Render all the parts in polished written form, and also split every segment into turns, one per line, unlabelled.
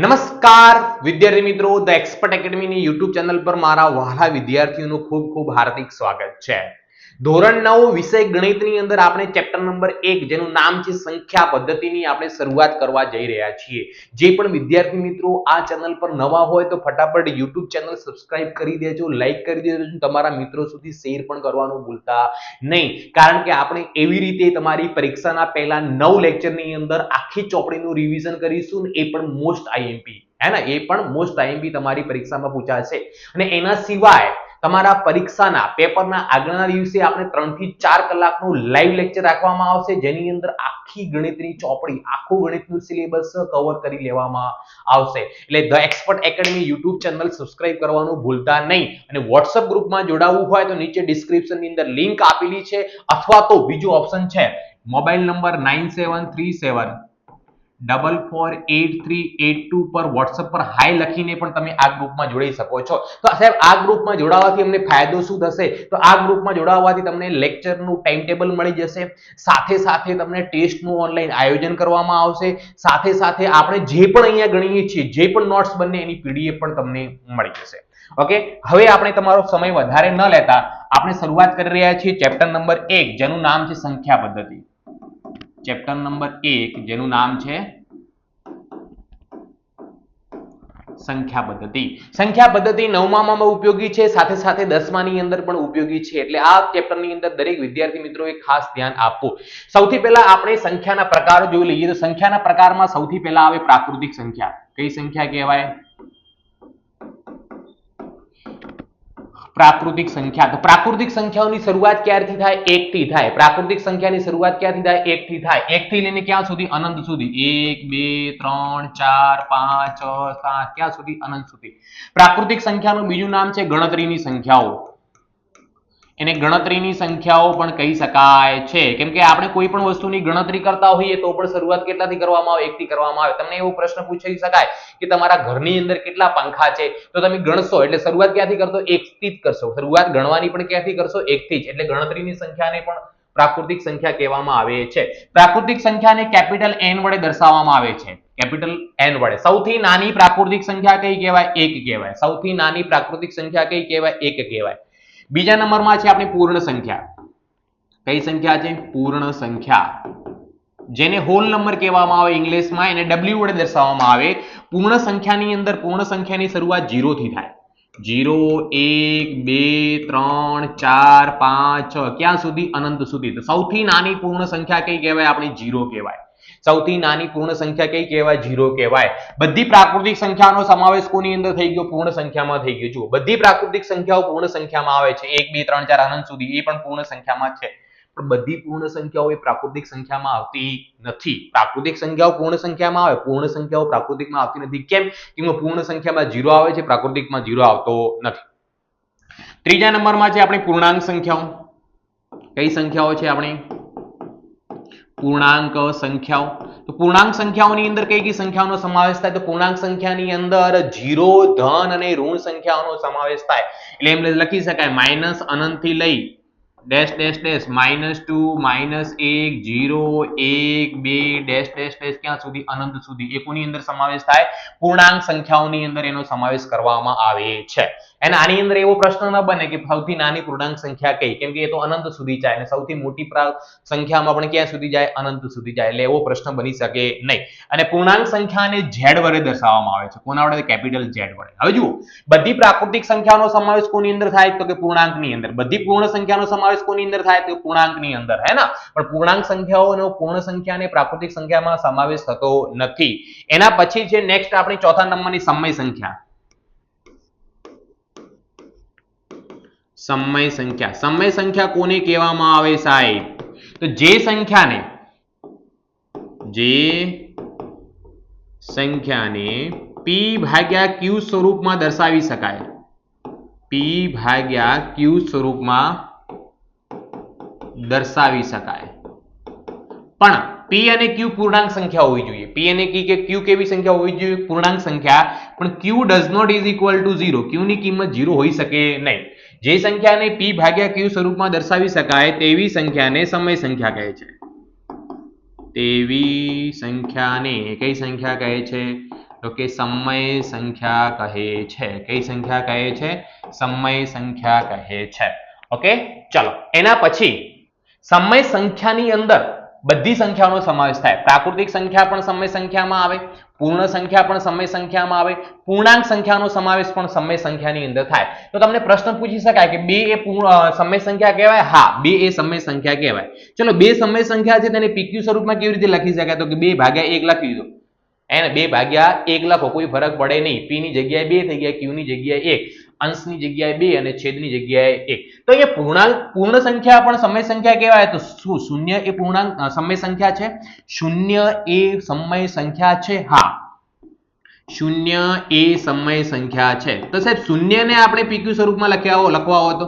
નમસ્કાર વિદ્યાર્થી મિત્રો, ધ એક્સપર્ટ એકેડમીની યુટ્યુબ ચેનલ પર મારા વહાલા વિદ્યાર્થીઓનું ખૂબ ખૂબ હાર્દિક સ્વાગત છે. ધોરણ 9 વિષય ગણિતની અંદર આપણે ચેપ્ટર નંબર 1 જેનું નામ છે સંખ્યા પદ્ધતિની આપણે શરૂઆત કરવા જઈ રહ્યા છીએ. જે પણ વિદ્યાર્થી મિત્રો આ ચેનલ પર નવા હોય તો ફટાફટ યુટ્યુબ ચેનલ સબસ્ક્રાઇબ કરી દેજો, લાઈક કરી દેજો, તમારા મિત્રો સુધી શેર પણ કરવાનું ભૂલતા નહીં. કારણ કે આપણે એવી રીતે તમારી પરીક્ષાના પહેલા 9 લેક્ચરની અંદર આખી ચોપડીનું રિવિઝન કરીશું, એ પણ મોસ્ટ આઈએમપી હે ને, એ પણ મોસ્ટ આઈએમપી તમારી પરીક્ષામાં પૂછાશે. અને એના સિવાય તમારા પરીક્ષાના પેપરના આગળના દિવસે આપણે 3 થી 4 કલાકનું લાઈવ લેક્ચર રાખવામાં આવશે, જેની અંદર આખી ગણિતની ચોપડી, આખું ગણિતનું સિલેબસ કવર કરી લેવામાં આવશે. એટલે the expert academy YouTube channel subscribe કરવાનું ભૂલતા નહીં. અને વોટ્સએપ ગ્રુપમાં જોડાવવું હોય તો નીચે ડિસ્ક્રિપ્શનની અંદર લિંક આપેલી છે, અથવા તો બીજો ઓપ્શન છે મોબાઈલ નંબર 9737448382 પર વોટ્સએપ પર હાય લખીને પણ તમે આ ગ્રુપમાં જોડાઈ શકો છો. તો સાહેબ આ ગ્રુપમાં જોડાવાથી અમને ફાયદો શું થશે? તો આ ગ્રુપમાં જોડાવાથી તમને લેક્ચરનું ટાઈમ ટેબલ મળી જશે, સાથે સાથે તમને ટેસ્ટનું ઓનલાઈન આયોજન કરવામાં આવશે, સાથે સાથે આપણે જે પણ અહીંયા ગણીએ છીએ, જે પણ નોટ્સ બને એની પીડીએફ પણ તમને મળી જશે. ઓકે, હવે આપણે તમારો સમય વધારે ન લેતા આપણે શરૂઆત કરી રહ્યા છીએ ચેપ્ટર નંબર 1 જેનું નામ છે સંખ્યા પદ્ધતિ. ચેપ્ટર નંબર 1 જેનું નામ છે સંખ્યા પદ્ધતિ. સંખ્યા પદ્ધતિ 9મામાં ઉપયોગી છે, સાથે સાથે 10માની અંદર પણ ઉપયોગી છે. એટલે આ ચેપ્ટરની અંદર દરેક વિદ્યાર્થી મિત્રોએ ખાસ ધ્યાન આપવું. સૌથી પહેલા આપણે સંખ્યાના પ્રકાર જોઈ લઈએ. તો સંખ્યાના પ્રકારમાં સૌથી પહેલા આવે પ્રાકૃતિક સંખ્યા. કઈ સંખ્યા કહેવાય? પ્રાકૃતિક સંખ્યા. તો પ્રાકૃતિક સંખ્યાઓની શરૂઆત ક્યારથી થાય? 1 થી થાય. પ્રાકૃતિક સંખ્યાની શરૂઆત ક્યારથી થાય? 1 થી થાય. 1 થી લઈને ક્યાં સુધી? અનંત સુધી. 1 2 3 4 5 6 7 ક્યાં સુધી? અનંત સુધી. પ્રાકૃતિક સંખ્યાનું બીજું નામ છે ગણતરીની સંખ્યાઓ. એને ગણતરીની સંખ્યાઓ પણ કહી શકાય છે, કેમ કે આપણે કોઈ પણ વસ્તુની ગણતરી કરતા હોઈએ તો પણ શરૂઆત કેટલાથી કરવામાં આવે? 1 થી કરવામાં આવે. તમને એવો પ્રશ્ન પૂછી શકાય કે તમારા ઘરની અંદર કેટલા પંખા છે, તો તમે ગણશો એટલે શરૂઆત ક્યાંથી કરશો? 1 થી જ કરશો. શરૂઆત ગણવાની પણ ક્યાંથી કરશો? 1 થી જ. એટલે ગણતરીની સંખ્યાને પણ પ્રાકૃતિક સંખ્યા કહેવામાં આવે છે. પ્રાકૃતિક સંખ્યાને કેપિટલ N વડે દર્શાવવામાં આવે છે. કેપિટલ N વડે. સૌથી નાની પ્રાકૃતિક સંખ્યા કઈ કહેવાય? 1 કહેવાય. સૌથી નાની પ્રાકૃતિક સંખ્યા કઈ કહેવાય? 1 કહેવાય. બીજા નંબરમાં છે આપણી પૂર્ણ સંખ્યા. કઈ સંખ્યા છે? પૂર્ણ સંખ્યા, જેને હોલ નંબર કહેવામાં આવે ઇંગ્લિશમાં. એને W વડે દર્શાવવામાં આવે. પૂર્ણ સંખ્યાની અંદર પૂર્ણ સંખ્યાની શરૂઆત 0 થી થાય. 0 1 2 3 4 5 6 ક્યાં સુધી? અનંત સુધી. તો સૌથી નાની પૂર્ણ સંખ્યા કઈ કહેવાય? આપણી 0 કહેવાય. સૌથી નાની પૂર્ણ સંખ્યા કઈ કહેવાય? 0 કહેવાય. બધી પ્રાકૃતિક સંખ્યાનો સમાવેશ કોની અંદર થઈ ગયો? પૂર્ણ સંખ્યામાં થઈ ગયો. જુઓ, બધી પ્રાકૃતિક સંખ્યાઓ પૂર્ણ સંખ્યામાં આવે છે. 1 2 3 4 અનંત સુધી એ પણ પૂર્ણ સંખ્યામાં છે. પણ બધી પૂર્ણ સંખ્યાઓ એ પ્રાકૃતિક સંખ્યામાં આવતી નથી. પ્રાકૃતિક સંખ્યાઓ પૂર્ણ સંખ્યામાં આવે, પૂર્ણ સંખ્યાઓ પ્રાકૃતિકમાં આવતી નથી. કેમ? કેમ પૂર્ણ સંખ્યામાં 0 આવે છે, પ્રાકૃતિકમાં 0 આવતો નથી. ત્રીજા નંબરમાં છે આપણી પૂર્ણાંક સંખ્યાઓ. કઈ સંખ્યાઓ છે આપણી? પૂર્ણાંક સંખ્યાઓ. તો પૂર્ણાંક સંખ્યાઓની અંદર કઈ કઈ સંખ્યાઓનો સમાવેશ થાય? તો પૂર્ણાંક સંખ્યાની અંદર 0, ધન અને ઋણ સંખ્યાઓનો સમાવેશ થાય. એટલે એમ લખી શકાય માઇનસ અનંત થી લઈ dash dash dash -2 -1 0 1 2 dash dash dash ક્યાં સુધી? અનંત સુધી. એ કોની અંદર સમાવેશ થાય? પૂર્ણાંક સંખ્યાઓની અંદર એનો સમાવેશ કરવામાં આવે છે. અને આની અંદર એવો પ્રશ્ન ન બને કે સૌથી નાની પૂર્ણાંક સંખ્યા કઈ, કેમ કે એ તો અનંત સુધી જાય અને સૌથી મોટી સંખ્યામાં પણ ક્યાં સુધી જાય? અનંત સુધી જાય. એટલે એવો પ્રશ્ન બની શકે નહીં. અને પૂર્ણાંક સંખ્યાને Z વડે દર્શાવવામાં આવે છે. કોના વડે? કેપિટલ Z વડે. હવે જુઓ, બધી પ્રાકૃતિક સંખ્યાનો સમાવેશ કોની અંદર થાય? તો કે પૂર્ણાંકની અંદર. બધી પૂર્ણ સંખ્યાનો સમાવેશ કોની અંદર થાય? તો પૂર્ણાંકની અંદર, હે ને? પણ પૂર્ણાંક સંખ્યાઓનો પૂર્ણ સંખ્યા અને પ્રાકૃતિક સંખ્યામાં સમાવેશ થતો નથી. એના પછી છે નેક્સ્ટ આપણી ચોથા નંબરની સમય સંખ્યા. સમય સંખ્યા. સમય સંખ્યા કોને કહેવામાં આવે સાહેબ? તો જે સંખ્યાને P ભાગ્યા Q સ્વરૂપમાં દર્શાવી શકાય. P ભાગ્યા Q સ્વરૂપમાં દર્શાવી શકાય. પણ P અને Q પૂર્ણાંક સંખ્યા હોવી જોઈએ. P અને Q કેવી સંખ્યા હોવી જોઈએ? પૂર્ણાંક સંખ્યા. પણ Q does not is equal to 0. Q ની કિંમત 0 હોઈ શકે નહીં. જે સંખ્યાને P ભાગ્યા Q સ્વરૂપમાં દર્શાવી શકાય તેવી સંખ્યાને સમય સંખ્યા કહે છે. તેવી સંખ્યાને કઈ સંખ્યા કહે છે? તો કે સમય સંખ્યા કહે છે. કઈ સંખ્યા કહે છે? સમય સંખ્યા કહે છે. ઓકે, ચલો એના પછી સમય સંખ્યાની અંદર બધી સંખ્યાઓનો સમાવેશ થાય. પ્રાકૃતિક સંખ્યા પણ સમય સંખ્યામાં આવે, પૂર્ણ સંખ્યા પણ સમય સંખ્યામાં આવે, પૂર્ણાંક સંખ્યાનો સમાવેશ પણ સમય સંખ્યાની અંદર થાય. તો તમને પ્રશ્ન પૂછી શકાય કે 2 એ સમય સંખ્યા કહેવાય? હા, 2 એ સમય સંખ્યા કહેવાય. ચલો 2 સમય સંખ્યા છે તેને PQ સ્વરૂપમાં કેવી રીતે લખી શકાય? તો કે 2 ભાગ્યા 1 લખી દો. એને 2 ભાગ્યા 1 લખો, કોઈ ફરક પડે નહીં. p ની જગ્યાએ 2 થઈ ગયા, q ની જગ્યાએ 1, અંશની જગ્યાએ 2 અને છેદની જગ્યાએ 1. તો અહીંયા પૂર્ણ સંખ્યા પણ સમય સંખ્યા કહેવાય. તો શું શૂન્ય એ પૂર્ણાંક સમય સંખ્યા છે? શૂન્ય એ સમય સંખ્યા છે? હા, શૂન્ય એ સમય સંખ્યા છે. તો સાહેબ શૂન્યને આપણે PQ સ્વરૂપમાં લખવા હોય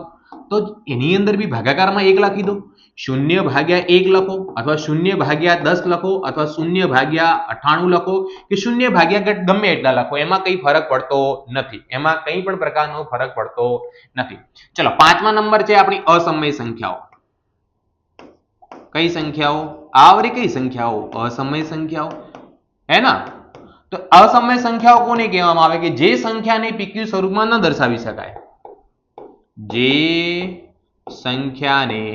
તો એની અંદર બી ભાગાકારમાં 1 લખી દો. 0 ભાગ્યા 1 લખો, અથવા 0 ભાગ્યા 10 લખો, અથવા 0 ભાગ્યા 98 લખો, કે 0 ભાગ્યા ગમે એટલા લખો. એમાં કઈ ફરક પડતો નથી. એમાં કઈ પણ પ્રકારનો ફરક પડતો નથી. ચલો 5મા નંબર છે આપણી અસમય સંખ્યાઓ. કઈ સંખ્યાઓ? આવરી કઈ સંખ્યાઓ? અસમય સંખ્યાઓ, હે ના? તો અસમય સંખ્યાઓ કોને કહેવામાં આવે? કે જે સંખ્યાને PQ સ્વરૂપમાં ન દર્શાવી શકાય. જે સંખ્યાને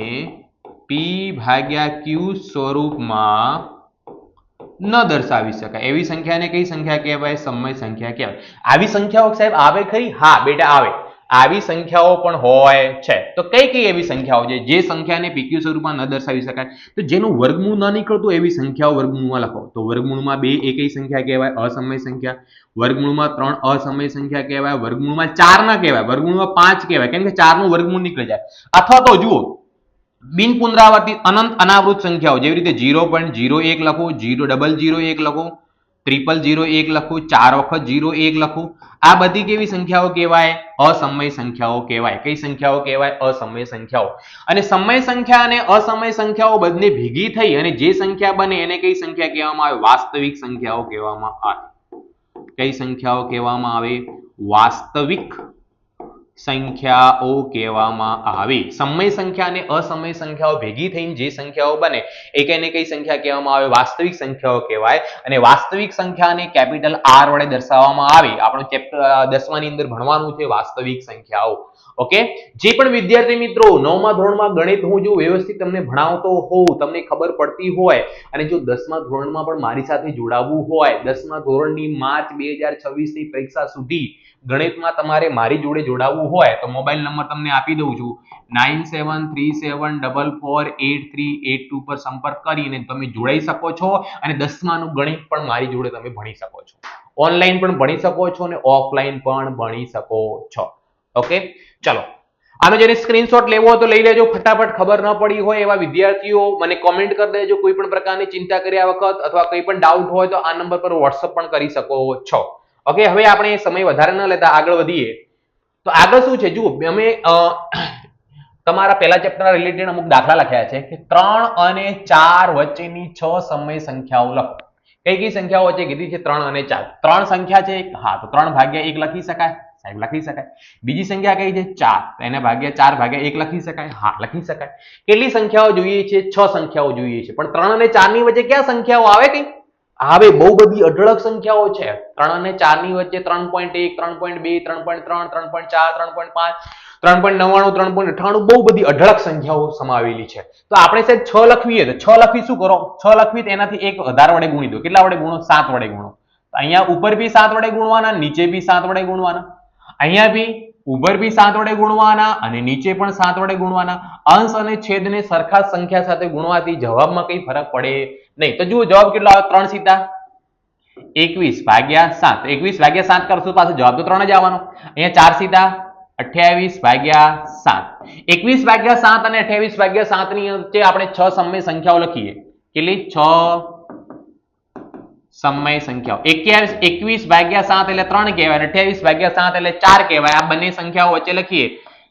P ભાગ્યા Q સ્વરૂપમાં ન દર્શાવી શકાય એવી સંખ્યાને કઈ સંખ્યા કહેવાય? સમય સંખ્યા કહેવાય. આવી સંખ્યાઓ સાહેબ આવે ખરી? હા બેટા આવે. આવી સંખ્યાઓ પણ હોય છે. તો કઈ કઈ એવી સંખ્યાઓ છે જે સંખ્યાને PQ સ્વરૂપમાં ન દર્શાવી શકાય? તો જેનું વર્ગમૂળ ન નીકળતું એવી સંખ્યાઓ વર્ગમૂળમાં લખો. તો વર્ગમૂળમાં 2 એ કઈ સંખ્યા કહેવાય? અસમય સંખ્યા. વર્ગમૂળમાં 3 અસમય સંખ્યા કહેવાય. વર્ગમૂળમાં 4 ના કહેવાય, વર્ગમૂળમાં 5 કહેવાય, કેમ કે 4 નું વર્ગમૂળ નીકળી જાય. અથવા તો જુઓ, બિન પુનરાવર્તિત અનંત અનાવૃત સંખ્યાઓ જેવી રીતે 0.01 લખો, 0.001 લખો, 0.001 લખો, 4 વખત 0.1 લખો. આ બધી કેવી સંખ્યાઓ કહેવાય? અસમય સંખ્યાઓ કહેવાય. કઈ સંખ્યાઓ કહેવાય? અસમય સંખ્યાઓ. અને સમય સંખ્યા અને અસમય સંખ્યાઓ બંને ભેગી થઈ અને જે સંખ્યા બને એને કઈ સંખ્યા કહેવામાં આવે? વાસ્તવિક સંખ્યાઓ કહેવામાં આવે. કઈ સંખ્યાઓ કહેવામાં આવે? વાસ્તવિક સંખ્યાઓ કહેવામાં આવે. સમય સંખ્યા અને અસમય સંખ્યાઓ ભેગી થઈને જે સંખ્યાઓ બને એને કઈ સંખ્યા કહેવામાં આવે? વાસ્તવિક સંખ્યાઓ કહેવાય. અને વાસ્તવિક સંખ્યાને કેપિટલ R વડે દર્શાવવામાં આવે. આપણું ચેપ્ટર 10મા ની અંદર ભણવાનું છે વાસ્તવિક સંખ્યાઓ. ઓકે, જે પણ વિદ્યાર્થી મિત્રો 9મા ધોરણમાં ગણિત હું જો વ્યવસ્થિત તમને ભણાવતો હોઉં, તમને ખબર પડતી હોય, અને જો 10મા ધોરણમાં પણ મારી સાથે જોડાવવું હોય, 10મા ધોરણની માર્ચ 2026 ની પરીક્ષા સુધી ગણિતમાં તમારે મારી જોડે જોડાવવું હોય તો મોબાઈલ નંબર તમને આપી દઉં છું. 9737448382 પર સંપર્ક કરીને તમે જોડાઈ શકો છો અને 10માનું ગણિત પણ મારી જોડે તમે ભણી શકો છો. ઓનલાઈન પણ ભણી શકો છો અને ઓફલાઈન પણ ભણી શકો છો. ઓકે, ચલો આનો જેને સ્ક્રીનશોટ લેવો હોય તો લઈ લેજો. ફટાફટ ખબર ન પડી હોય એવા વિદ્યાર્થીઓ મને કોમેન્ટ કરી દેજો. કોઈ પણ પ્રકારની ચિંતા કર્યા વખત અથવા કોઈ પણ ડાઉટ હોય તો આ નંબર પર વોટ્સઅપ પણ કરી શકો છો. ઓકે, હવે આપણે સમય વધારે ન લેતા આગળ વધીએ. તો આગળ શું છે જુઓ, અમે તમારા પહેલા ચેપ્ટરના રિલેટેડ અમુક દાખલા લખ્યા છે કે 3 અને 4 વચ્ચેની 6 સમય સંખ્યાઓ લખો. કઈ કઈ સંખ્યાઓ વચ્ચે કીધી છે? 3 અને 4. 3 સંખ્યા છે, હા, તો 3 ભાગ્યા 1 લખી શકાય. સાહેબ લખી શકાય. બીજી સંખ્યા કઈ છે? 4. તો એને ભાગ્યા 4 ભાગ્યા 1 લખી શકાય. હા, લખી શકાય. કેટલી સંખ્યાઓ જોઈએ છે? 6 સંખ્યાઓ જોઈએ છે. પણ 3 અને 4 ની વચ્ચે ક્યાં સંખ્યાઓ આવે? કઈ આવે? બહુ બધી અઢળક સંખ્યાઓ છે. 3 અને 4 ની વચ્ચે 3.1, 3.2, 3.3, 3.4, 3.5, 3.99, 3.98 બહુ બધી અઢળક સંખ્યાઓ સમાવેલી છે. તો આપણે સાહેબ 6 લખવીએ તો 6 લખવી શું કરો? 6 લખવી તો એનાથી એક વધારે વડે ગુણી દો. કેટલા વડે ગુણો? 7 વડે ગુણો. અહીંયા ઉપર બી 7 વડે ગુણવાના, નીચે બી 7 વડે ગુણવાના. અહીંયા બી ઉપર બી 7 વડે ગુણવાના અને નીચે પણ 7 વડે ગુણવાના. અંશ અને છેદને સરખા સંખ્યા સાથે ગુણવાથી જવાબમાં કઈ ફરક પડે નહીં. તો જુઓ જવાબ કેટલો આવે? 3 સીધા 21 ભાગ્યા 7. 21 ભાગ્યા 7 કરશો પાછો જવાબ તો 3 જ આવવાનો. અહીંયા 4 સીધા 28 ભાગ્યા 7. 21 ભાગ્યા 7 અને 28 ભાગ્યા 7 ની વચ્ચે આપણે 6 સમય સંખ્યાઓ લખીએ. કેટલી? 6 સમય સંખ્યાઓ. 21 ભાગ્યા 7 એટલે 3 કહેવાય અને 28 ભાગ્યા 7 એટલે 4 કહેવાય. આ બંને સંખ્યાઓ વચ્ચે લખીએ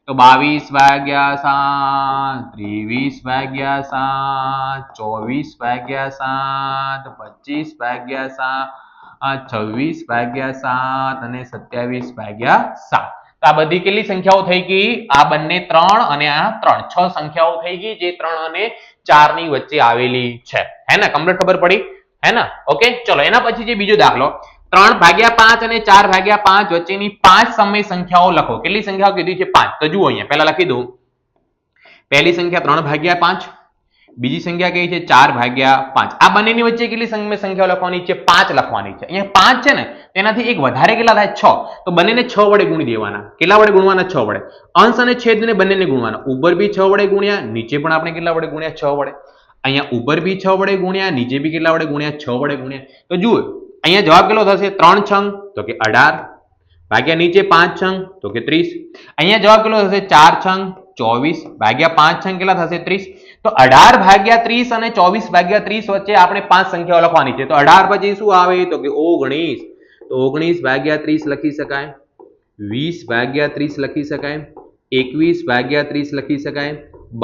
તો 22 ભાગ્યા 7, 23 ભાગ્યા 7, 24 ભાગ્યા 7, 25 ભાગ્યા 7, 26 ભાગ્યા 7 અને 27 ભાગ્યા 7. તો આ બધી કેટલી સંખ્યાઓ થઈ ગઈ? આ બંને 3 અને આ 3, 6 સંખ્યાઓ થઈ ગઈ જે 3 અને 4 ની વચ્ચે આવેલી છે. હે ને? કમ્પ્લીટ ખબર પડી? હે ને? ઓકે, ચલો એના પછી જે બીજો દાખલો 3/5 અને 4/5 વચ્ચેની 5 સમય સંખ્યાઓ લખો. કેટલી સંખ્યાઓ કીધી છે? 5. તો જુઓ અહીંયા પહેલા લખી દઉં. પહેલી સંખ્યા 3/5, બીજી સંખ્યા કઈ છે? 4/5. આ બંનેની વચ્ચે કેટલી સંખ્યાઓ લખવાની છે? 5 લખવાની છે. અહીંયા 5 છે ને, તેનાથી એક વધારે કેટલા થાય? 6. તો બંનેને 6 વડે ગુણી દેવાના. કેટલા વડે ગુણવાના? 6 વડે. અંશ અને છેદને બંનેને ગુણવાના. ઉપર બી 6 વડે ગુણ્યા, નીચે પણ આપણે કેટલા વડે ગુણ્યા? 6 વડે. અહીંયા ઉપર બી 6 વડે ગુણ્યા, નીચે બી કેટલા વડે ગુણ્યા? 6 વડે ગુણ્યા. તો જુઓ અહીંયા જવાબ કેટલો થશે? 3 છંગ તો કે 18 ભાગ્યા નીચે 5 છંગ તો કે 30. અહીંયા જવાબ કેટલો થશે? 4 છંગ 24 ભાગ્યા 5 છંગ કેટલા થશે? 30. તો 18 ભાગ્યા 30 અને 24 ભાગ્યા 30 વચ્ચે આપણે 5 સંખ્યાઓ લખવાની છે. તો 18 પછી શું આવે? તો કે 19. તો 19 ભાગ્યા 30 લખી શકાય, 20 ભાગ્યા 30 લખી શકાય, 21 ભાગ્યા 30 લખી શકાય,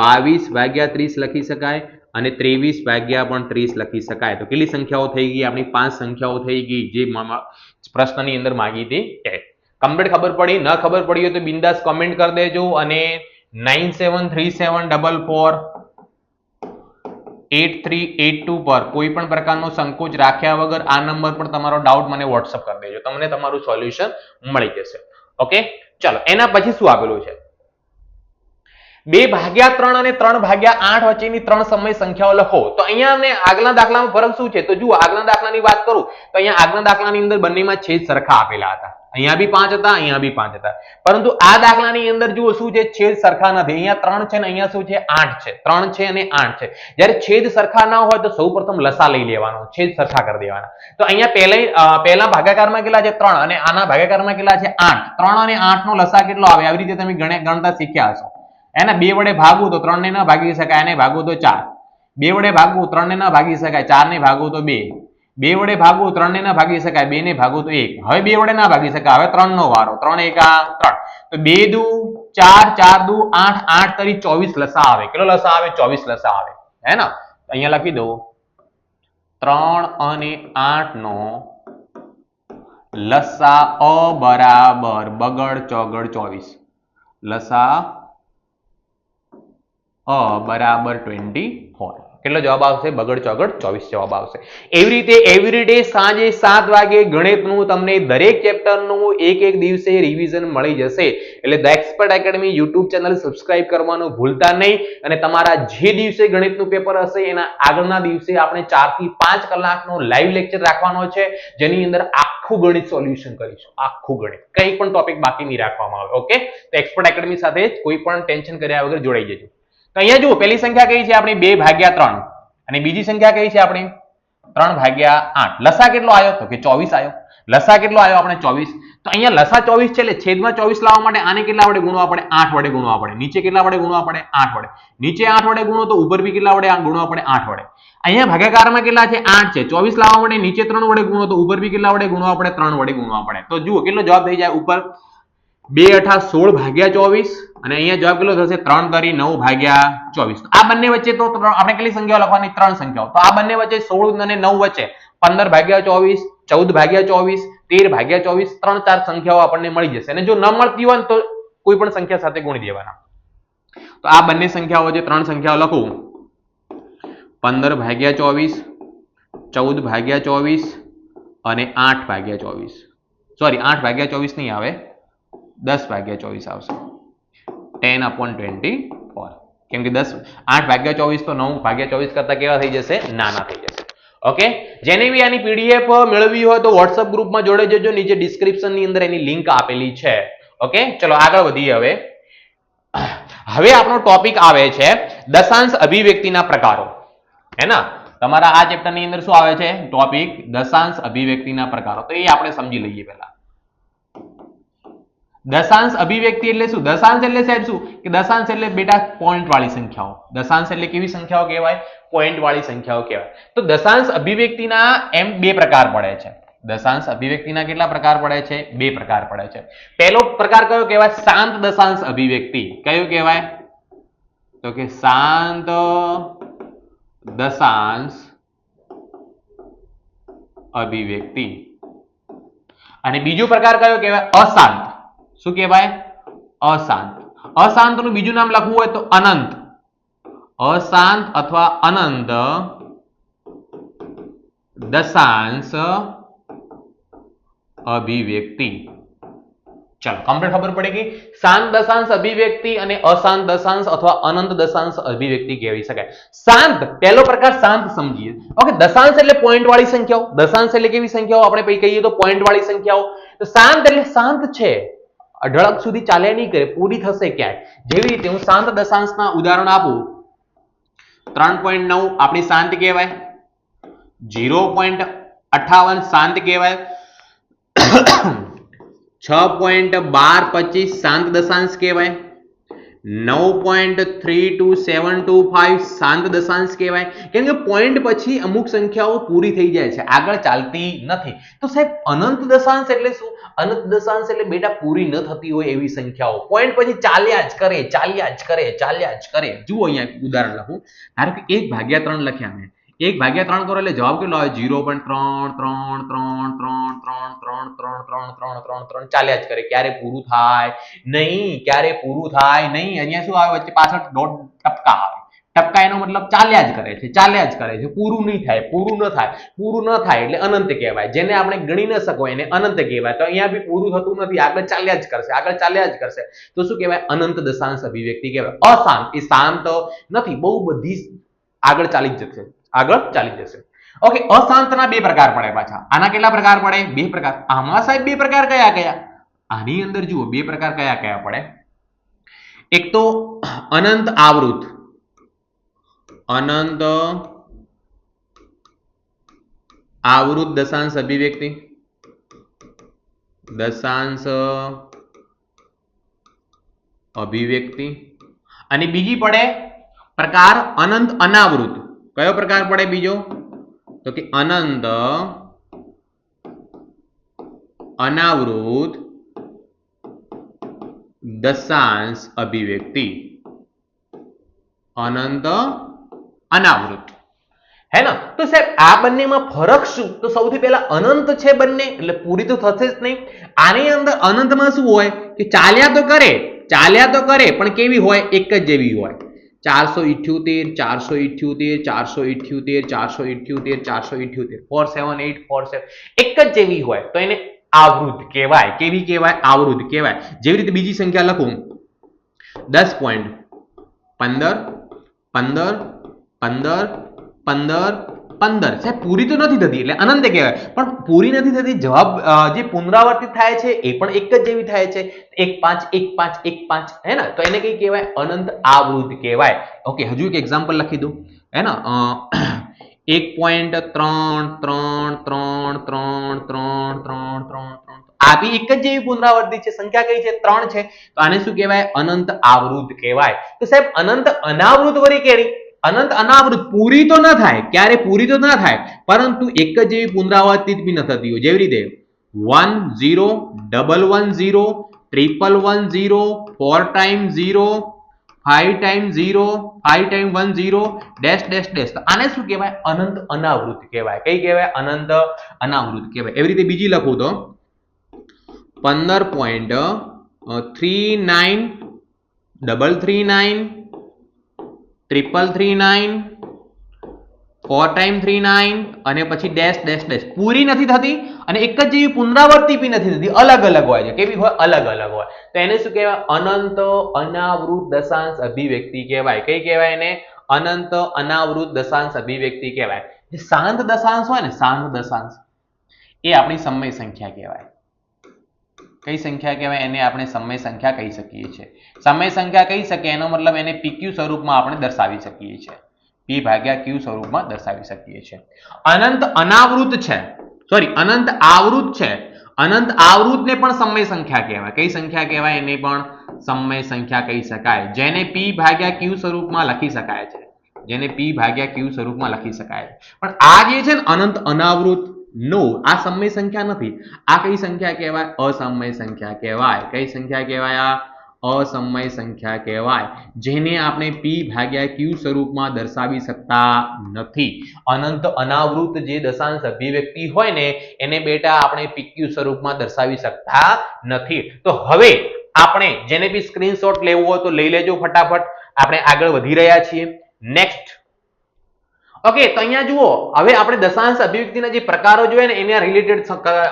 22 ભાગ્યા 30 લખી શકાય અને 23 ભાગ્યા પણ 30 લખી શકાય. તો કેટલી સંખ્યાઓ થઈ ગઈ? આપણી 5 સંખ્યાઓ થઈ ગઈ જે પ્રશ્નની અંદર માંગી હતી. કમ્પ્લીટ ખબર પડી? ન ખબર પડી હોય તો બિંદાસ કમેન્ટ કરી દેજો અને 9737448382 પર કોઈ પણ પ્રકારનો સંકોચ રાખ્યા વગર આ નંબર પર તમારો ડાઉટ મને વોટ્સઅપ કરી દેજો. તમને તમારું સોલ્યુશન મળી જશે. ઓકે, ચલો એના પછી શું આપેલું છે? 2/3 અને 3/8 વચ્ચેની 3 સમય સંખ્યાઓ લખો. તો અહીંયા અમને આગલા દાખલામાં ફરક શું છે? તો જુઓ આગલા દાખલાની વાત કરું તો અહીંયા આગલા દાખલાની અંદર બંનેમાં છેદ સરખા આપેલા હતા. અહીંયા બી 5 હતા, અહીંયા બી 5 હતા. પરંતુ આ દાખલાની અંદર જુઓ શું છે? છેદ સરખા નથી. અહીંયા 3 છે ને અહીંયા શું છે? 8 છે. 3 છે અને 8 છે. જ્યારે છેદ સરખા ના હોય તો સૌપ્રથમ લસા લઈ લેવાનો, છેદ સરખા કરી દેવાના. તો અહીંયા પહેલા ભાગાકારમાં કેટલા છે? 3 અને આના ભાગાકારમાં કેટલા છે? 8. 3 અને 8 નો લસા કેટલો આવે? આવી રીતે તમે ગણતા શીખ્યા હશો. એને 2 વડે ભાગવું તો 3 ને ન ભાગી શકાય, એને ભાગવું તો 4. 2 વડે ભાગવું 3 ને ન ભાગી શકાય, 4 ને ભાગવું તો 2. 2 વડે ભાગવું 3 ને ન ભાગી શકાય, 2 ને ભાગવું તો 1. હવે 2 વડે ના ભાગી શકાય, હવે 3 નો વારો. 3 1 3. તો 2 દુ 4, 4 દુ 8, 8 તરી 24 લસા આવે. કેટલો લસા આવે? 24 લસા આવે. હે ને? અહીંયા લખી દો 3 અને 8 નો લસા અ બરાબર બગડ ચોગડ 24. લસા બરાબર 24. કેટલો જવાબ આવશે? બગડ ચોગડ 24 જવાબ આવશે. એવી રીતે એવરીડે સાંજે 7 વાગે ગણિતનું તમને દરેક ચેપ્ટરનું એક દિવસે રિવિઝન મળી જશે. એટલે the expert academy YouTube channel subscribe કરવાનું ભૂલતા નહીં. અને તમારા જે દિવસે ગણિતનું પેપર હશે એના આગળના દિવસે આપણે 4 થી 5 કલાકનો લાઈવ લેક્ચર રાખવાનો છે, જેની અંદર આખું ગણિત સોલ્યુશન કરીશું. આખું ગણિત, કંઈ પણ ટોપિક બાકી નહીં રાખવામાં આવે. ઓકે, તો એક્સપર્ટ એકેડમી સાથે કોઈ પણ ટેન્શન કર્યા વગર જોડાઈ જજો. તો અહીંયા જુઓ પહેલી સંખ્યા કઈ છે આપણી? 2/3 અને બીજી સંખ્યા કઈ છે આપણી? 3/8. લસા કેટલો આવ્યો? તો કે 24 આવ્યો. લસા કેટલો આવ્યો આપણે? 24. તો અહીંયા લસા 24 છે એટલે છેદમાં 24 લાવવા માટે આને કેટલા વડે ગુણવા પડે? 8 વડે ગુણવા પડે. નીચે કેટલા વડે ગુણવા પડે? 8 વડે. નીચે 8 વડે ગુણો તો ઉપર બી કેટલા વડે ગુણવા પડે? 8 વડે. અહીંયા ભાગાકારમાં કેટલા છે? 8 છે. 24 લાવવા માટે નીચે 3 વડે ગુણો તો ઉપર બી કેટલા વડે ગુણવા પડે? 3 વડે ગુણવા પડે. તો જુઓ કેટલો જવાબ થઈ જાય ઉપર? 2 8 16 ભાગ્યા 24 અને અહીંયા જવાબ કેટલો થશે? 3 તરી 9 ભાગ્યા 24. આ બંને વચ્ચે તો આપણે કેટલી સંખ્યાઓ લખવાની? 3 સંખ્યાઓ. તો આ બંને વચ્ચે 16 અને 9 વચ્ચે 15 ભાગ્યા 24, 14 ભાગ્યા 24, 13 ભાગ્યા 24, 3 4 સંખ્યાઓ આપણને મળી જશે. અને જો ન મળતી હોય તો કોઈ પણ સંખ્યા સાથે ગુણી દેવાના. તો આ બંને સંખ્યાઓ વચ્ચે 3 સંખ્યાઓ લખું. 15 ભાગ્યા 24, 14 ભાગ્યા 24 અને 8 ભાગ્યા 24. સોરી, 8 ભાગ્યા 24 નહીં આવે, 10 ભાગ્યા 24 આવશે. 10/24. કેમ કે 8 ભાગ્યા 24 તો 9 ભાગ્યા 24 કરતા કેવા થઈ જશે? નાના થઈ જશે. ઓકે, જેને બી આની પીડીએફ મેળવી હોય તો WhatsApp ગ્રુપમાં જોડાઈ જજો. નીચે ડિસ્ક્રિપ્શનની અંદર એની લિંક આપેલી છે. ઓકે, ચલો આગળ વધીએ. હવે આપણો ટોપિક આવે છે દશાંશ અભિવ્યક્તિના પ્રકારો. હે ના? તમારા આ ચેપ્ટરની અંદર શું આવે છે? ટોપિક દશાંશ અભિવ્યક્તિના પ્રકારો. તો એ આપણે સમજી લઈએ પહેલા. દશાંશ અભિવ્યક્તિ એટલે શું? દશાંશ એટલે સાહેબ શું? કે દશાંશ એટલે બેટા પોઈન્ટ વાળી સંખ્યાઓ. દશાંશ એટલે કેવી સંખ્યાઓ કહેવાય? પોઈન્ટ વાળી સંખ્યાઓ કહેવાય. તો દશાંશ અભિવ્યક્તિના એમ 2 પ્રકાર પડે છે. દશાંશ અભિવ્યક્તિના કેટલા પ્રકાર પડે છે? 2 પ્રકાર પડે છે. પહેલો પ્રકાર કયો કહેવાય? શાંત દશાંશ અભિવ્યક્તિ. કયો કહેવાય? તો કે શાંત દશાંશ અભિવ્યક્તિ. અને બીજો પ્રકાર કયો કહેવાય? અશાંત. શું કહેવાય? અશાંત. અશાંતનું બીજું નામ લખવું હોય તો અનંત. અશાંત અથવા અનંત દશાંશ અભિવ્યક્તિ. ચલો કમ્પ્લીટ ખબર પડેગી. શાંત દશાંશ અભિવ્યક્તિ અને અશાંત દશાંશ અથવા અનંત દશાંશ અભિવ્યક્તિ કહેવી શકાય. શાંત પહેલો પ્રકાર શાંત સમજીએ. ઓકે, દશાંશ એટલે પોઈન્ટ વાળી સંખ્યાઓ. દશાંશ એટલે કેવી સંખ્યાઓ? આપણે પછી કહીએ તો પોઈન્ટ વાળી સંખ્યાઓ. તો શાંત એટલે શાંત છે, અઢળક સુધી ચાલ્યા નહીં કરે, પૂરી થશે ક્યાંય. જેવી રીતે હું શાંત દશાંશના ઉદાહરણ આપું. 3.9 આપણી શાંત કહેવાય, 0.58 શાંત કહેવાય, 6.1225 શાંત દશાંશ કહેવાય, 9.32725 શાંત દશાંશ કહેવાય. કેમ કે પોઈન્ટ પછી અમુક સંખ્યાઓ પૂરી થઈ જાય છે, આગળ ચાલતી નથી. તો સાહેબ અનંત દશાંશ એટલે શું? અનંત દશાંશ એટલે બેટા પૂરી ન થતી હોય એવી સંખ્યાઓ, પોઈન્ટ પછી ચાલ્યા જ કરે, ચાલ્યા જ કરે, ચાલ્યા જ કરે. જુઓ અહીંયા ઉદાહરણ લખું. ધારો કે 1/3 લખ્યા મેં. 1/3 કરો એટલે જવાબ કેટલો આવે? 0.33333333333 ચાલ્યા જ કરે, ક્યારે પૂરું થાય નહીં, ક્યારે પૂરું થાય નહીં. અહીંયા શું આવે? વચ્ચે પાછળ ડોટ ટપકા આવે. ટપકા એનો મતલબ ચાલ્યા જ કરે છે, ચાલ્યા જ કરે છે, પૂરું નહીં થાય, પૂરું ન થાય. પૂરું ન થાય એટલે અનંત કહેવાય. જેને આપણે ગણી ન શકો એને અનંત કહેવાય. તો અહીંયા બી પૂરું થતું નથી, આગળ ચાલ્યા જ કરશે, આગળ ચાલ્યા જ કરશે. તો શું કહેવાય? અનંત દશાંશ અભિવ્યક્તિ કહેવાય. અશાંત એ શાંત નથી, બહુ બધી આગળ ચાલી જ જશે, આગળ ચાલી જશે. ઓકે, અશાંતના બે પ્રકાર પડે પાછા. આના કેટલા પ્રકાર પડે? બે પ્રકાર. આમાં સાહેબ બે પ્રકાર કયા કયા? આની અંદર જુઓ બે પ્રકાર કયા કયા પડે. એક તો અનંત આવૃત, અનંત આવૃત દશાંશ અભિવ્યક્તિ, દશાંશ અભિવ્યક્તિ. અને બીજી પડે પ્રકાર અનંત અનાવૃત. કયો પ્રકાર પડે બીજો? તો કે અનંત અનાવૃત દશાંશ અભિવ્યક્તિ. અનંત અનાવૃત, હે ને? તો સાહેબ આ બંનેમાં ફરક શું? તો સૌથી પહેલા અનંત છે બંને એટલે પૂરી તો થશે જ નહીં. આની અંદર અનંતમાં શું હોય કે ચાલ્યા તો કરે, ચાલ્યા તો કરે, પણ કેવી હોય? એક જ જેવી હોય. 478 478 478 478 478 478 47 એક જ જેવી હોય તો એને આવૃત કહેવાય. કેવી કહેવાય? આવૃત કહેવાય. જેવી રીતે બીજી સંખ્યા લખું 10.15 15 15 15 15 સાહેબ પૂરી તો નથી થતી એટલે અનંત કહેવાય. પણ પૂરી નથી થતી, જવાબ જે પુનરાવર્તિત થાય છે એ પણ એક જ જેવી થાય છે. 1 5 1 5 1 5, હે ને? તો એને કઈ કહેવાય? અનંત આવૃત કહેવાય. ઓકે, હજુ એક એક્ઝામ્પલ લખી દઉં, હે ને? 1.3333333 આ બી એક જ જેવી પુનરાવર્તિત છે. સંખ્યા કઈ છે? 3 છે. તો આને શું કહેવાય? અનંત આવૃત કહેવાય. તો સાહેબ અનંત અનાવૃત વળી કેવી? અનંત અનાવૃત પૂરી તો ન થાય, ક્યારે પૂરી તો ના થાય, પરંતુ એક જ જેવી પુનરાવર્તિત બી ન થતી હોય. જેવી રીતે 1 0 110 111 4 time 0 5 time 0 5 time 1 0 dash dash dash. તો આને શું કહેવાય? અનંત અનાવૃત કહેવાય. કઈ કહેવાય? અનંત અનાવૃત કહેવાય. એવી રીતે બીજી લખું તો 15.39 339 4 ટાઈમ 39 અને પછી ડેશ ડેશ ડેશ. પૂરી નથી થતી અને એક જ જેવી પુનરાવર્તિ બી નથી થતી, અલગ અલગ હોય છે. કેવી હોય? અલગ અલગ હોય. તો એને શું કહેવાય? અનંત અનાવૃત દશાંશ અભિવ્યક્તિ કહેવાય. કઈ કહેવાય એને? અનંત અનાવૃત દશાંશ અભિવ્યક્તિ કહેવાય. જે શાંત દશાંશ હોય ને, શાંત દશાંશ એ આપણી સમય સંખ્યા કહેવાય. કઈ સંખ્યા કહેવાય? એને આપણે સમય સંખ્યા કહી શકીએ છીએ. સમય સંખ્યા કહી શકીએ એનો મતલબ એને PQ સ્વરૂપમાં આપણે દર્શાવી શકીએ છીએ. P/Q સ્વરૂપમાં દર્શાવી શકીએ છીએ. અનંત અનાવૃત છે, સોરી અનંત આવૃત છે. અનંત આવૃતને પણ સમય સંખ્યા કહેવાય. કઈ સંખ્યા કહેવાય? એને પણ સમય સંખ્યા કહી શકાય. જેને P/Q સ્વરૂપમાં લખી શકાય છે, જેને P/Q સ્વરૂપમાં લખી શકાય છે. પણ આ જે છે ને અનંત અનાવૃત, નો, આ સમય સંખ્યા નથી. આ કઈ સંખ્યા કહેવાય? અસમય સંખ્યા કહેવાય. કઈ સંખ્યા કહેવાય? આ અસમય સંખ્યા કહેવાય, જેને આપણે P/Q સ્વરૂપમાં દર્શાવી શકતા નથી. અનંત અનાવૃત જે દશાંશ અભિવ્યક્તિ હોય ને એને બેટા આપણે PQ સ્વરૂપમાં દર્શાવી શકતા નથી. તો હવે આપણે જેને બી સ્ક્રીનશોટ લેવું હોય તો લઈ લેજો ફટાફટ. આપણે આગળ વધી રહ્યા છીએ. નેક્સ્ટ, ઓકે, તો અહીંયા જુઓ, હવે આપણે દશાંશ અભિવ્યક્તિના જે પ્રકારો જોઈએ ને એના રિલેટેડ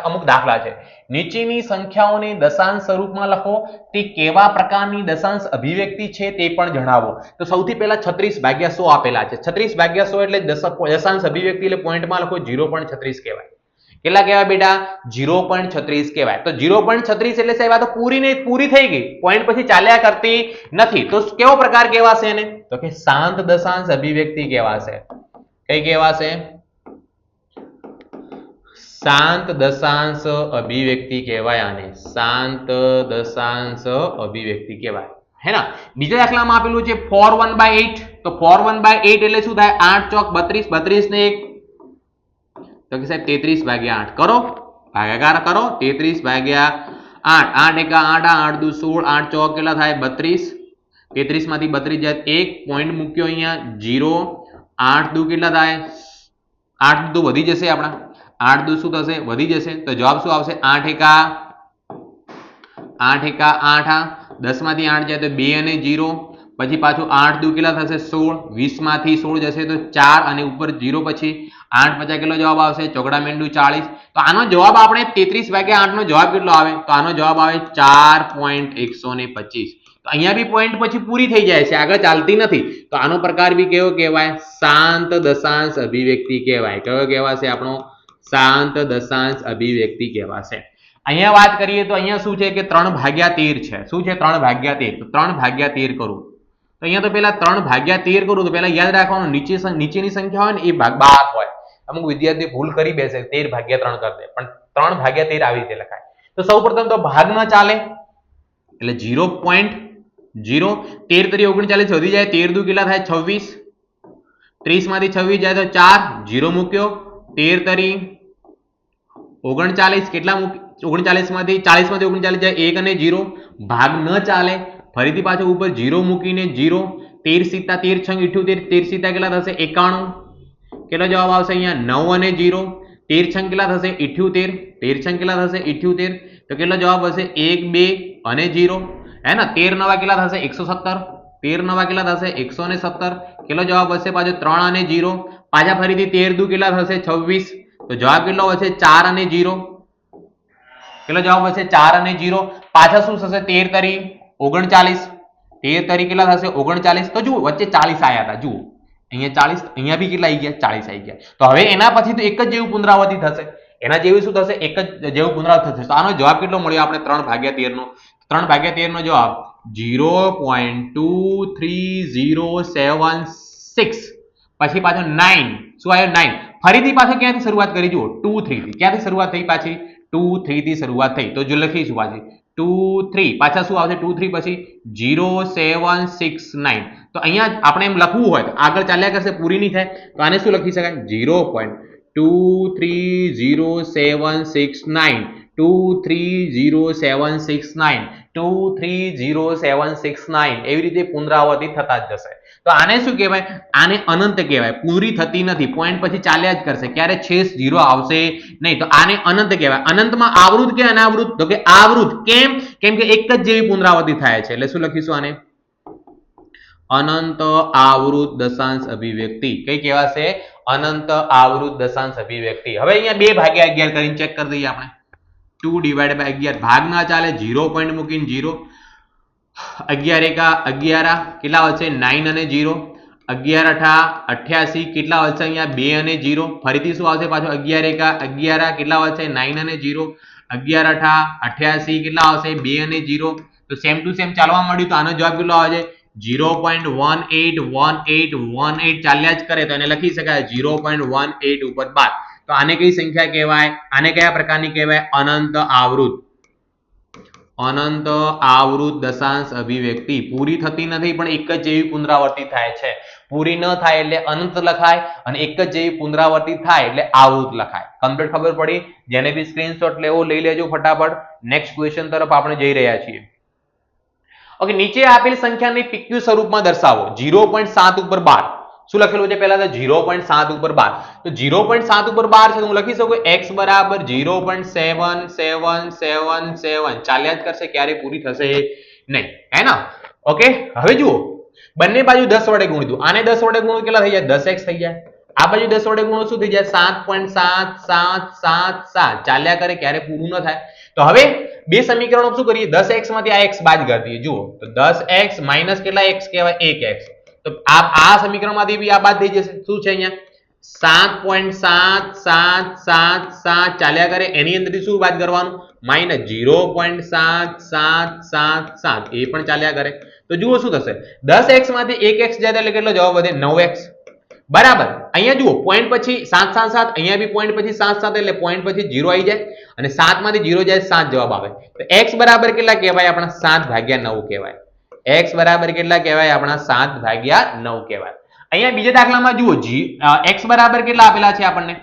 અમુક દાખલા છે. નીચેની સંખ્યાઓને દશાંશ સ્વરૂપમાં લખો, તે કેવા પ્રકારની દશાંશ અભિવ્યક્તિ છે તે પણ જણાવો. તો સૌથી પહેલા 36/100 આપેલા છે. 36/100 એટલે દશાંશ અભિવ્યક્તિ એટલે પોઈન્ટમાં લખો 0.36 કહેવાય. કેટલા કહેવાય બેટા? 0.36 કહેવાય. તો 0.36 એટલે સાહેબ આ તો પૂરી થઈ ગઈ, પોઈન્ટ પછી ચાલ્યા કરતી નથી. તો કેવો પ્રકાર કહેવાશે એને? તો કે શાંત દશાંશ અભિવ્યક્તિ કહેવાશે. કઈ કહેવાશે? શાંત દશાંશ અભિવ્યક્તિ કહેવાય આને. શાંત દશાંશ અભિવ્યક્તિ કહેવાય. હે ના? બીજા દાખલામાં આપેલું છે 4/1/8. તો 4/1/8 એટલે શું થાય? 8 ચોક 32, 32 ને 1 તો કે સાહેબ 33/8 કરો, ભાગાકાર કરો. 33/8, 8 એકા 8, 8 દુ 16, 8 ચોક કેટલા થાય? 32. 33 માંથી 32 જાય 1 પોઈન્ટ મૂક્યો અહીંયા 0. 8 દુ કેટલા થાય? 8 દુ વધી જશે આપણા. 8 દુ શું થશે? વધી જશે. તો જવાબ શું આવશે? 8 એકા 8. 10 માંથી 8 જાય તો 2 અને 0. પછી પાછું 8 દુ કેટલા થશે? 16. 20 માંથી 16 જશે તો 4 અને ઉપર 0 પછી 8 50 કેટલો જવાબ આવશે? ચોકડા મેંડુ 40. તો આનો જવાબ આપણે 33/8 નો જવાબ કેટલો આવે? તો આનો જવાબ આવે 4.125. તો અહીંયા બી પોઈન્ટ પછી પૂરી થઈ જાય છે, આગળ ચાલતી નથી. તો આનો પ્રકાર બી કેવો કહેવાય? શાંત દશાંશ અભિવ્યક્તિ કહેવાય. કયો કહેવાશે આપણો? શાંત દશાંશ અભિવ્યક્તિ કહેવાશે. અહીંયા વાત કરીએ તો અહીંયા શું છે કે 3/13 છે. શું છે? 3/13. તો 3/13 કરું તો અહીંયા તો પેલા 3/13 કરું તો પેલા યાદ રાખવાનું નીચેની સંખ્યા હોય ને એ ભાગ 12 હોય. અમુક વિદ્યાર્થી ભૂલ કરી બેસે 13/3 કરી દે, પણ 3/13 આવી રીતે લખાય. તો સૌપ્રથમ તો ભાગ ન ચાલે એટલે 0.0. 13 તરી 39 વધી જાય. 13 દુ કેટલા થાય? 26. 30 માંથી 26 જાય તો 4, 0 મૂક્યો. 13 તરી 39 કેટલા મૂકી? 39 માંથી 40 માંથી 39 જાય 1 અને 0. ભાગ ન ચાલે. ફરીથી પાછો ઉપર 0 મૂકીને 0. 13 સીતા 13 છંગ 78. 13 સીતા કેટલા થશે? 91. કેટલો જવાબ આવશે અહીંયા? 9 અને 0. 13 છંગ કેટલા થશે? 78. 13 છંગ કેટલા થશે? 78. તો કેટલો જવાબ હશે? 1 2 અને 0. હે ને? 13 નવા કેટલા થશે? 117. 13 નવા કેટલા થશે? 117. કેટલો જવાબ હશે? પાછો 3 અને 0. પાછા ફરીથી 13 દુ કેટલા થશે? 26. તો જવાબ કેટલો હશે? 4 અને 0. કેટલો જવાબ હશે? 4 અને 0. પાછા શું થશે? 13 તરી 39. 13 તરી કેટલા થશે? 39. તો જુઓ વચ્ચે 40 આયા હતા. જુઓ અહીંયા 40, અહીંયા બી કેટલા આવી ગયા? 40 આવી ગયા. તો હવે એના પછી તો એક જ જેવું પુનરાવર્તિત થશે. એના જેવું શું થશે? એક જ જેવું પુનરાવર્તિત થશે. તો આનો જવાબ કેટલો મળ્યો આપણે? 3/13 નો. 3/13 નો જવાબ 0.23076. પછી પાછો 9. શું આવ્યો? 9. ફરીથી પાછો ક્યાંથી શરૂઆત કરી? જુઓ 2 3 થી. ક્યાંથી શરૂઆત થઈ? પાછી 2 3 થી શરૂઆત થઈ. તો જો લખીશું પાછી 2 3. પાછા શું આવશે? 2 3 પછી 0769. તો અહીંયા આપણે એમ લખવું હોય તો આગળ ચાલ્યા કરશે, પૂરી નહીં થાય. તો આને શું લખી શકાય? 0.23076. 23076. 23076 એવી રીતે પુનરાવર્તિત થતા જ જશે. તો આને શું કહેવાય? આને અનંત કહેવાય. પૂરી થતી નથી, પોઈન્ટ પછી ચાલ્યા જ કરશે, ક્યારે છેસ 0 આવશે નહીં. તો આને અનંત કહેવાય. અનંતમાં આવૃત કે અનાવૃત? તો કે આવૃત. કેમ? કેમ કે એક જ જેવી પુનરાવર્તિત થાય છે. એટલે શું લખીશું આને? અનંત આવૃત દશાંશ અભિવ્યક્તિ. કઈ કહેવાશે? અનંત આવૃત દશાંશ અભિવ્યક્તિ. હવે અહીંયા 2/11 કરીને ચેક કરી દઈએ આપણે. 2/11 ભાગ ના ચાલે, 0 પોઈન્ટ મૂકીને 0. 11 એકા 11 કેટલા વધશે? 9 અને 0. 11 અઠા 88 કેટલા વધશે? અહીંયા 2 અને 0. ફરીથી શું આવશે? પાછો 11 એકા 11 કેટલા વધશે? 9 અને 0. 11 અઠા 88 કેટલા આવશે? 2 અને 0. તો સેમ ટુ સેમ ચાલવા મળ્યું. તો આનો જવાબ કેટલો આવે છે? 0.181818 ચાલ્યા જ કરે તો એને લખી શકાય 0.18 ઉપર 12. તો આને કઈ સંખ્યા કહેવાય? આને કયા પ્રકારની કહેવાય? અનંત આવૃત. અનંત આવૃત દશાંશ અભિવ્યક્તિ. પૂરી થતી નથી પણ એક જ જેવી પુનરાવર્તિત થાય છે. પૂરી ન થાય એટલે અનંત લખાય અને એક જ જેવી પુનરાવર્તિત થાય એટલે આવૃત લખાય. કમ્પ્લીટ ખબર પડી? જેને બી સ્ક્રીનશોટ લેવો લઈ લેજો ફટાફટ. નેક્સ્ટ ક્વેશ્ચન તરફ આપણે જઈ રહ્યા છીએ. ઓકે, નીચે આપેલ સંખ્યાને પીક્યુ સ્વરૂપમાં દર્શાવો. 0.7 ઉપર 12. શું લખેલું છે? પહેલા તો 0.7 ઉપર 12. તો 0.7 ઉપર 12 છે તો હું લખી શકું x બરાબર 0.7777 ચાલ્યા જ કરશે, ક્યારે પૂરી થશે નહીં. હે ના? ઓકે, હવે જુઓ બંને બાજુ 10 વડે ગુણી દો. આને 10 વડે ગુણો કેટલા થઈ જાય? 10x થઈ જાય. આ બાજુ 10 વડે ગુણો શું થઈ જાય 7.77777 ચાલ્યા કરે, ક્યારે પૂરું ન થાય. તો હવે બે સમીકરણો શું કરીએ, 10x માંથી આ x બાદ કરી દઈએ. જુઓ તો 10x માઈનસ કેટલા x કહેવાય 1x. તો આ સમીકરણમાંથી બી આ બાદ થઈ જશે. શું છે અહીંયા 7.7777 ચાલ્યા કરે, એની અંદરથી શું બાદ કરવાનું માઈનસ 0.7777 એ પણ ચાલ્યા કરે. તો જુઓ શું થશે 10x માંથી 1x જાય એટલે કેટલો જવાબ વધે 9x બરાબર. અહીંયા જુઓ પોઈન્ટ પછી 777, અહીંયા બી પોઈન્ટ પછી 77 એટલે પોઈન્ટ પછી 0 આવી જાય અને 7 માંથી 0 જાય 7 જવાબ આવે. તો x બરાબર કેટલા કહેવાય આપણા 7/9 કહેવાય. x બરાબર કેટલા કહેવાય આપણા 7/9 કહેવાય. અહીંયા બીજા દાખલામાં જુઓ x બરાબર કેટલા આપેલા છે આપણને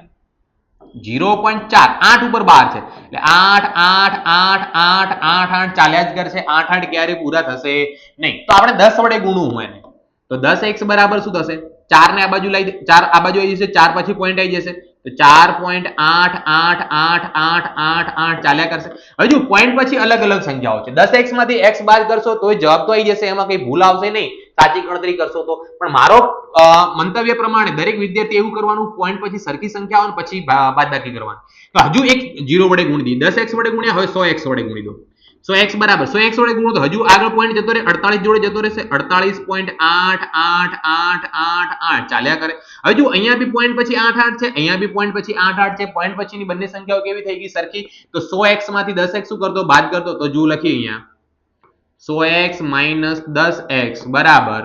0.4 8 ઉપર 12 છે એટલે 8 8 8 8 8 8 ચાલ્યા જ કરશે. 8 8 ક્યારે પૂરા થશે નહીં. તો આપણે 10 વડે ગુણવું હોય ને તો 10x બરાબર શું થશે 4 ને આ બાજુ લઈ 4 આ બાજુ આવી જશે, 4 પછી પોઈન્ટ આવી જશે તો 4.888888 ચાલ્યા કરશે. હવે જો પોઈન્ટ પછી અલગ અલગ સંખ્યાઓ છે. 10x માંથી x બાદ કરશો તો જવાબ તો આવી જશે, એમાં કઈ ભૂલ આવશે નહીં સાચી ગણતરી કરશો તો. પણ મારો મંતવ્ય પ્રમાણે દરેક વિદ્યાર્થી એવું કરવાનું પોઈન્ટ પછી સરખી સંખ્યા આવે પછી બાદબાકી કરવાની. તો હજુ એક 0 વડે ગુણી દી. 10x વડે ગુણ્યા, હવે 100x વડે ગુણી દો. 100x બરાબર 100x વડે ગુણો તો હજુ આગળ પોઈન્ટ જતો રહે 48 જોડે જતો રહેશે 48.8888 ચાલ્યા કરે. હવે જો અહીંયા બી પોઈન્ટ પછી 88 છે, અહીંયા બી પોઈન્ટ પછી 88 છે. પોઈન્ટ પછીની બંને સંખ્યાઓ કેવી થઈ ગઈ સરખી. તો 100x માંથી 10x શું કરતો બાદ કરતો તો જો લખીએ અહીંયા 100x minus 10x બરાબર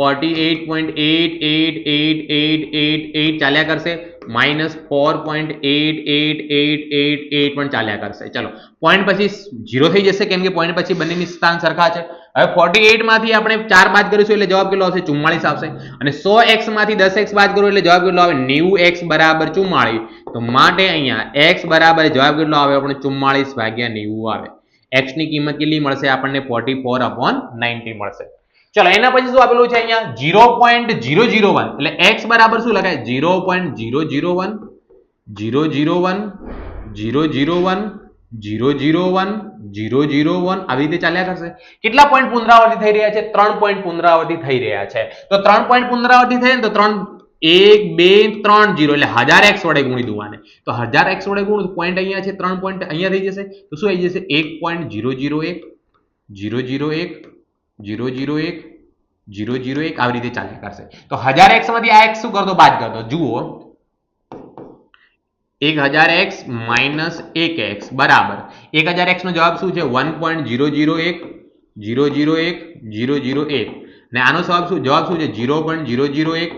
48.888888 ચાલ્યા કરશે માઇનસ 4.88888 પણ ચાલ્યા કરશે. ચલો પોઈન્ટ પછી 0 થઈ જશે કેમ કે પોઈન્ટ પછી બંનેની સ્થાન સરખા છે. હવે 48 માંથી આપણે 4 બાદ કરીશું એટલે જવાબ કેટલો આવશે 44 આવશે અને 100x માંથી 10x બાદ કરો એટલે જવાબ કેટલો આવે 90x બરાબર 44. તો માટે અહીંયા x બરાબર જવાબ કેટલો આવે આપણે 44/90 આવે. x ની કિંમત કેટલી મળશે આપણને 44/90 મળશે. ચલો એના પછી શું આપેલું છે અહીંયા 0.001 એટલે x બરાબર શું લખાય 0.001 001 001 001 001 આવી રીતે ચાલ્યા કરશે. કેટલા પોઈન્ટ પુનરાવર્તિત થઈ રહ્યા છે 3 પોઈન્ટ પુનરાવર્તિત થઈ રહ્યા છે. તો 3 પોઈન્ટ પુનરાવર્તિત થાય ને તો 3 1 2 3 0 એટલે 1000x વડે ગુણી દો આને. તો 1000x વડે ગુણો તો પોઈન્ટ અહીંયા છે 3 પોઈન્ટ અહીંયા થઈ જશે તો શું આવી જશે 1.001 001 001 001 આવી રીતે ચાલ્યા કરશે. તો 1000x માંથી આ x શું કરતો બાદ કરતો જુઓ 1000x minus 1x બરાબર 1000x નો જવાબ શું છે 1.001 001 001 ને આનો જવાબ શું છે 0.001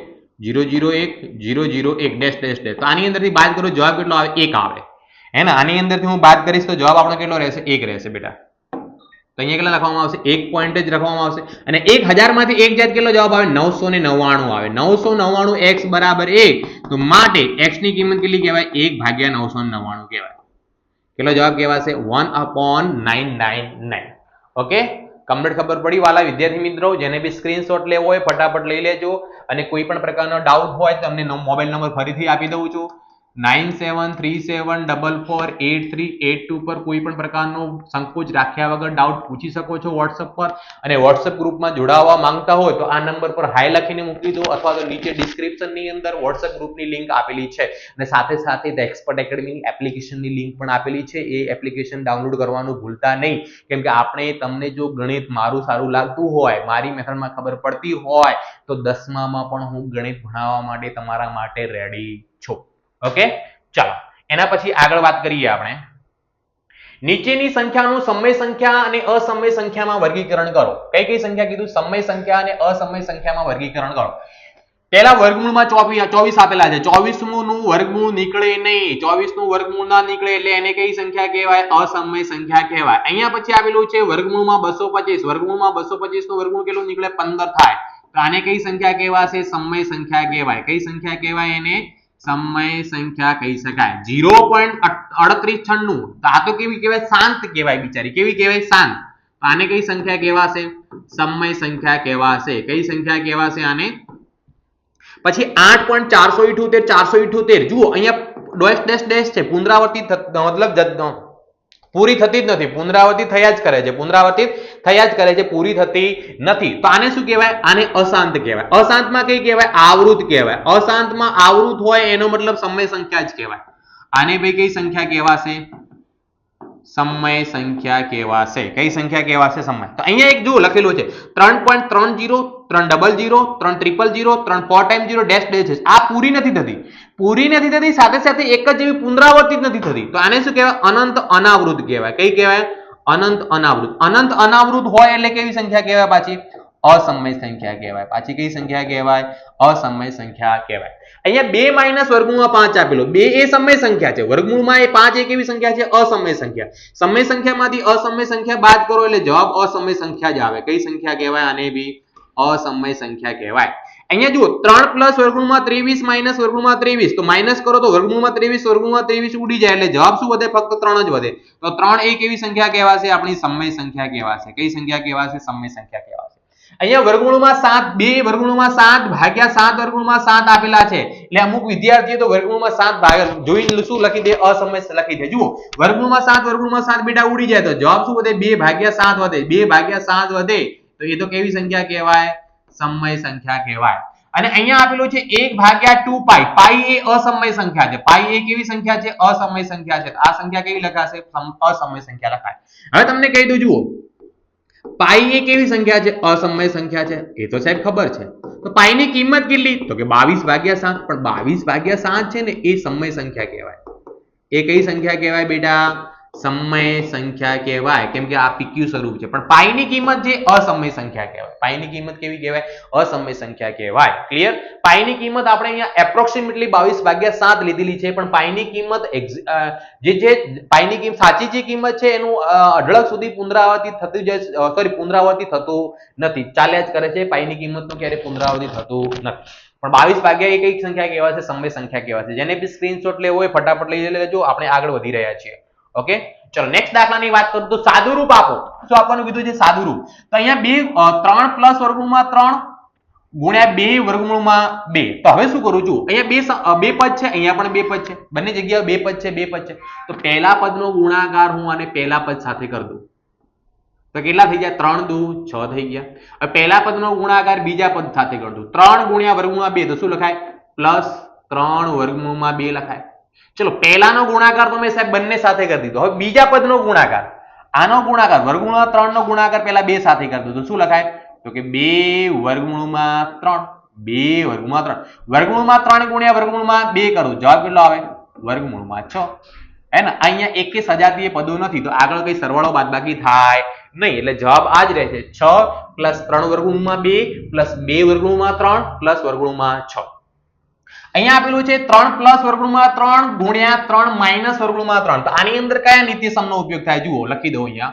001 001 ડેશ ડેશ ડેશ. તો આની અંદરથી બાદ કરો જવાબ કેટલો આવે 1 આવે હે ને. આની અંદરથી હું બાદ કરીશ તો જવાબ આપણો કેટલો રહેશે 1 રહેશે બેટા. તો અહીંયા કેટલા લખવામાં આવશે 1 પોઈન્ટ જ લખવામાં આવશે અને 1000 માંથી 1 જાય કેટલો જવાબ આવે 999 આવે. 999x બરાબર 1 તો માટે x ની કિંમત કેટલી કહેવાય 1/999 કહેવાય. કેટલો જવાબ કહેવાશે 1/999. ઓકે કમ્પ્લીટ ખબર પડી વાલા વિદ્યાર્થી મિત્રો. જેને બી સ્ક્રીનશોટ લેવો હોય ફટાફટ લઈ લેજો અને કોઈ પણ પ્રકારનો ડાઉટ હોય તમને મોબાઈલ નંબર ફરીથી આપી દઉં છું 9737448382 પર કોઈ પણ પ્રકારનો સંકોચ રાખ્યા વગર ડાઉટ પૂછી શકો છો વોટ્સએપ પર. અને વોટ્સએપ ગ્રુપમાં જોડાવવા માંગતા હોય તો આ નંબર પર હાય લખીને મૂકી દો અથવા તો નીચે ડિસ્ક્રિપ્શનની અંદર વોટ્સએપ ગ્રુપની લિંક આપેલી છે અને સાથે સાથે ધ એક્સપર્ટ એકેડમી એપ્લિકેશનની લિંક પણ આપેલી છે. એ એપ્લિકેશન ડાઉનલોડ કરવાનું ભૂલતા નહીં કેમ કે આપણે તમને જો ગણિત મારું સારું લાગતું હોય મારી મેથડમાં ખબર પડતી હોય તો 10મામાં પણ હું ગણિત ભણાવવા માટે તમારા માટે રેડી છું. ઓકે ચાલો એના પછી આગળ વાત કરીએ આપણે નીચેની સંખ્યાનું સમય સંખ્યા અને અસમય સંખ્યામાં વર્ગીકરણ કરો. કઈ કઈ સંખ્યા કીધું સમય સંખ્યા અને અસમય સંખ્યામાં વર્ગીકરણ કરો. પહેલા વર્ગમૂળમાં 24 આપેલા છે 24મું નું વર્ગમૂળ નીકળે નહીં 24 નું વર્ગમૂળ ના નીકળે એટલે એને કઈ સંખ્યા કહેવાય અસમય સંખ્યા કહેવાય. અહીંયા પછી આવેલું છે વર્ગમૂળમાં 225 વર્ગમૂળમાં 225 નું વર્ગમૂળ કેટલું નીકળે 15 થાય તો આને કઈ સંખ્યા કહેવાશે સમય સંખ્યા કહેવાય. કઈ સંખ્યા કહેવાય એને સમય સંખ્યા કહી શકાય. 0.3896 તો આ તો કેવી કહેવાય શાંત કહેવાય બિચારી. કેવી કહેવાય શાંત. તો આને કઈ સંખ્યા કહેવાશે સમય સંખ્યા કહેવાશે. કઈ સંખ્યા કહેવાશે આને. પછી 8.478 જુઓ અહીંયા ડેશ ડેશ ડેશ છે પુનરાવર્તિત મતલબ પૂરી થતી જ નથી પુનરાવર્તિત થયા જ કરે છે પુનરાવર્તિત થયા જ કરે છે, પૂરી થતી નથી. તો આને શું કહેવાય? આને અશાંત કહેવાય. અશાંતમાં કઈ કહેવાય? આવૃત કહેવાય. અશાંતમાં આવૃત હોય એનો મતલબ સમય સંખ્યા જ કહેવાય. આને ભાઈ કઈ સંખ્યા કહેવાશે? સમય સંખ્યા કહેવાશે. કઈ સંખ્યા કહેવાશે? સમય. તો અહીંયા એક જો લખેલું છે 3.30 300 300 3 4 ટાઈમ 0 ડેશ ડેશ. આ પૂરી નથી થતી. પૂરી નથી થતી સાથે સાથે એક જ જેવી પુનરાવર્તિત નથી થતી. તો આને શું કહેવાય? અનંત અનાવૃત કહેવાય. કઈ કહેવાય? અનંત અનાવૃત. અનંત અનાવૃત હોય એટલે કેવી સંખ્યા કહેવાય? પાછી અસમય સંખ્યા કહેવાય. પાછી કઈ સંખ્યા કહેવાય? અસમય સંખ્યા કહેવાય. અહીંયા 2 માઇનસ વર્ગમૂળમાં 5 આપેલો. 2 એ સમય સંખ્યા છે, વર્ગમૂળમાં એ 5 એ કેવી સંખ્યા છે? અસમય સંખ્યા. સમય સંખ્યામાંથી અસમય સંખ્યા બાદ કરો એટલે જવાબ અસમય સંખ્યા જ આવે. કઈ સંખ્યા કહેવાય? આને બી અસમય સંખ્યા કહેવાય. અહીંયા જુઓ 3 પ્લસ વર્ગમૂળમાં 23 માઇનસ વર્ગમૂળમાં 23. તો માઇનસ કરો તો વર્ગમૂળમાં 23 વર્ગમૂળમાં 23 ઉડી જાય એટલે જવાબ શું વધે? ફક્ત 3 જ વધે. તો 3 એ કેવી સંખ્યા કહેવાશે? આપણી સમય સંખ્યા કહેવાશે. કઈ સંખ્યા કહેવાશે? સમય સંખ્યા કહેવાશે. અહીંયા વર્ગમૂળમાં 7 2 વર્ગમૂળમાં 7 ભાગ્યા 7 વર્ગમૂળમાં 7 આપેલા છે એટલે અમુક વિદ્યાર્થીઓ તો વર્ગમૂળમાં 7 ભાગ્યા જોઈને શું લખી દે? અસમય લખી દે. જુઓ વર્ગમૂળમાં 7 બેટા ઉડી જાય તો જવાબ શું વધે? 2 ભાગ્યા 7 વધે. 2 ભાગ્યા 7 વધે તો એ તો કેવી સંખ્યા કહેવાય? સમય સંખ્યા કહેવાય. અને અહીંયા આપેલું છે 1 ભાગ્યા 2 પાઈ. પાઈ એ અસમય સંખ્યા છે. પાઈ એ કેવી સંખ્યા છે? અસમય સંખ્યા છે. આ સંખ્યા કેવી લખાશે? અસમય સંખ્યા લખાય. હવે તમને કહી દઉં, જુઓ પાઈ એ કેવી સંખ્યા છે? અસમય સંખ્યા છે. એ તો સાહેબ ખબર છે. તો પાઈ ની કિંમત કેટલી? તો કે 22 ભાગ્યા 7. પણ 22 ભાગ્યા 7 છે ને એ સમય સંખ્યા કહેવાય. એ કઈ સંખ્યા કહેવાય બેટા? સમય સંખ્યા કહેવાય. કેમ કે આ પીક્યુ સ્વરૂપ છે. પણ પાઈ ની કિંમત જે અસમય સંખ્યા કહેવાય. પાઈ ની કિંમત કેવી કહેવાય? અસમય સંખ્યા કહેવાય. ક્લિયર? પાઈ ની કિંમત આપણે અહીંયા એપ્રોક્સિમેટલી 22 ભાગ્યા 7 લીધેલી છે. પણ પાઈ ની કિંમત જે પાઈ ની કિંમત સાચી જે કિંમત છે એનું અઢળક સુધી પુનરાવર્તિત થતું જાય, સોરી પુનરાવર્તિત થતું નથી, ચાલ્યા જ કરે છે. પાઈ ની કિંમત નું ક્યારે પુનરાવર્તિત થતું નથી. પણ 22 ભાગ્યા એ કઈ સંખ્યા કહેવાય છે? સમય સંખ્યા કહેવાય છે. જેને બી સ્ક્રીનશોટ લેવો હોય ફટાફટ લઈ લેજો. આપણે આગળ વધી રહ્યા છીએ. ઓકે, ચલો નેક્સ્ટ દાખલાની વાત કરું તો સાદુરૂપ આપો. શું આપવાનું કીધું છે? સાદુરૂપ. તો અહીંયા 3 પ્લસ વર્ગમૂળમાં 3 ગુણ્યા 2 વર્ગમૂળમાં 2. તો હવે શું કરું છું? અહીંયા બે પદ છે, અહીંયા પણ બે પદ છે, બંને જગ્યાએ બે પદ છે, બે પદ છે. તો પહેલા પદનો ગુણાકાર હું આને પહેલા પદ સાથે કરી દઉં તો કેટલા થઈ ગયા? 3 દુ 6 થઈ ગયા. હવે પહેલા પદનો ગુણાકાર બીજા પદ સાથે કરી દઉં. 3 ગુણ્યા વર્ગમૂળમાં 2 તો શું લખાય? પ્લસ 3 વર્ગમૂળમાં 2 લખાય. ચલો પહેલાનો ગુણાકાર તો મેં સાહેબ બંને સાથે કરી દીધો. હવે બીજા પદનો ગુણાકાર, આનો ગુણાકાર વર્ગમૂળમાં 3 નો ગુણાકાર પહેલા 2 સાથે કરી દો તો શું લખાય? તો કે 2 વર્ગમૂળમાં 3. 2 વર્ગમૂળમાં 3. વર્ગમૂળમાં 3 ગુણ્યા વર્ગમૂળમાં 2 કરું જવાબ કેટલો આવે? વર્ગમૂળમાં 6. હે ને? અહીંયા એક કે સજાતીય પદો નથી તો આગળ કઈ સરવાળો બાદબાકી થાય નહીં એટલે જવાબ આ જ રહેશે. 6 પ્લસ 3 વર્ગમૂળમાં 2 પ્લસ 2 વર્ગમૂળમાં 3 પ્લસ વર્ગમૂળમાં 6. અહીંયા આપેલું છે 3 પ્લસ વર્ગમૂળમાં 3 ગુણ્યા 3 માઇનસ વર્ગમૂળમાં 3. તો આની અંદર કયા નિત્યસમનો ઉપયોગ થાય? જુઓ લખી દઉં અહીંયા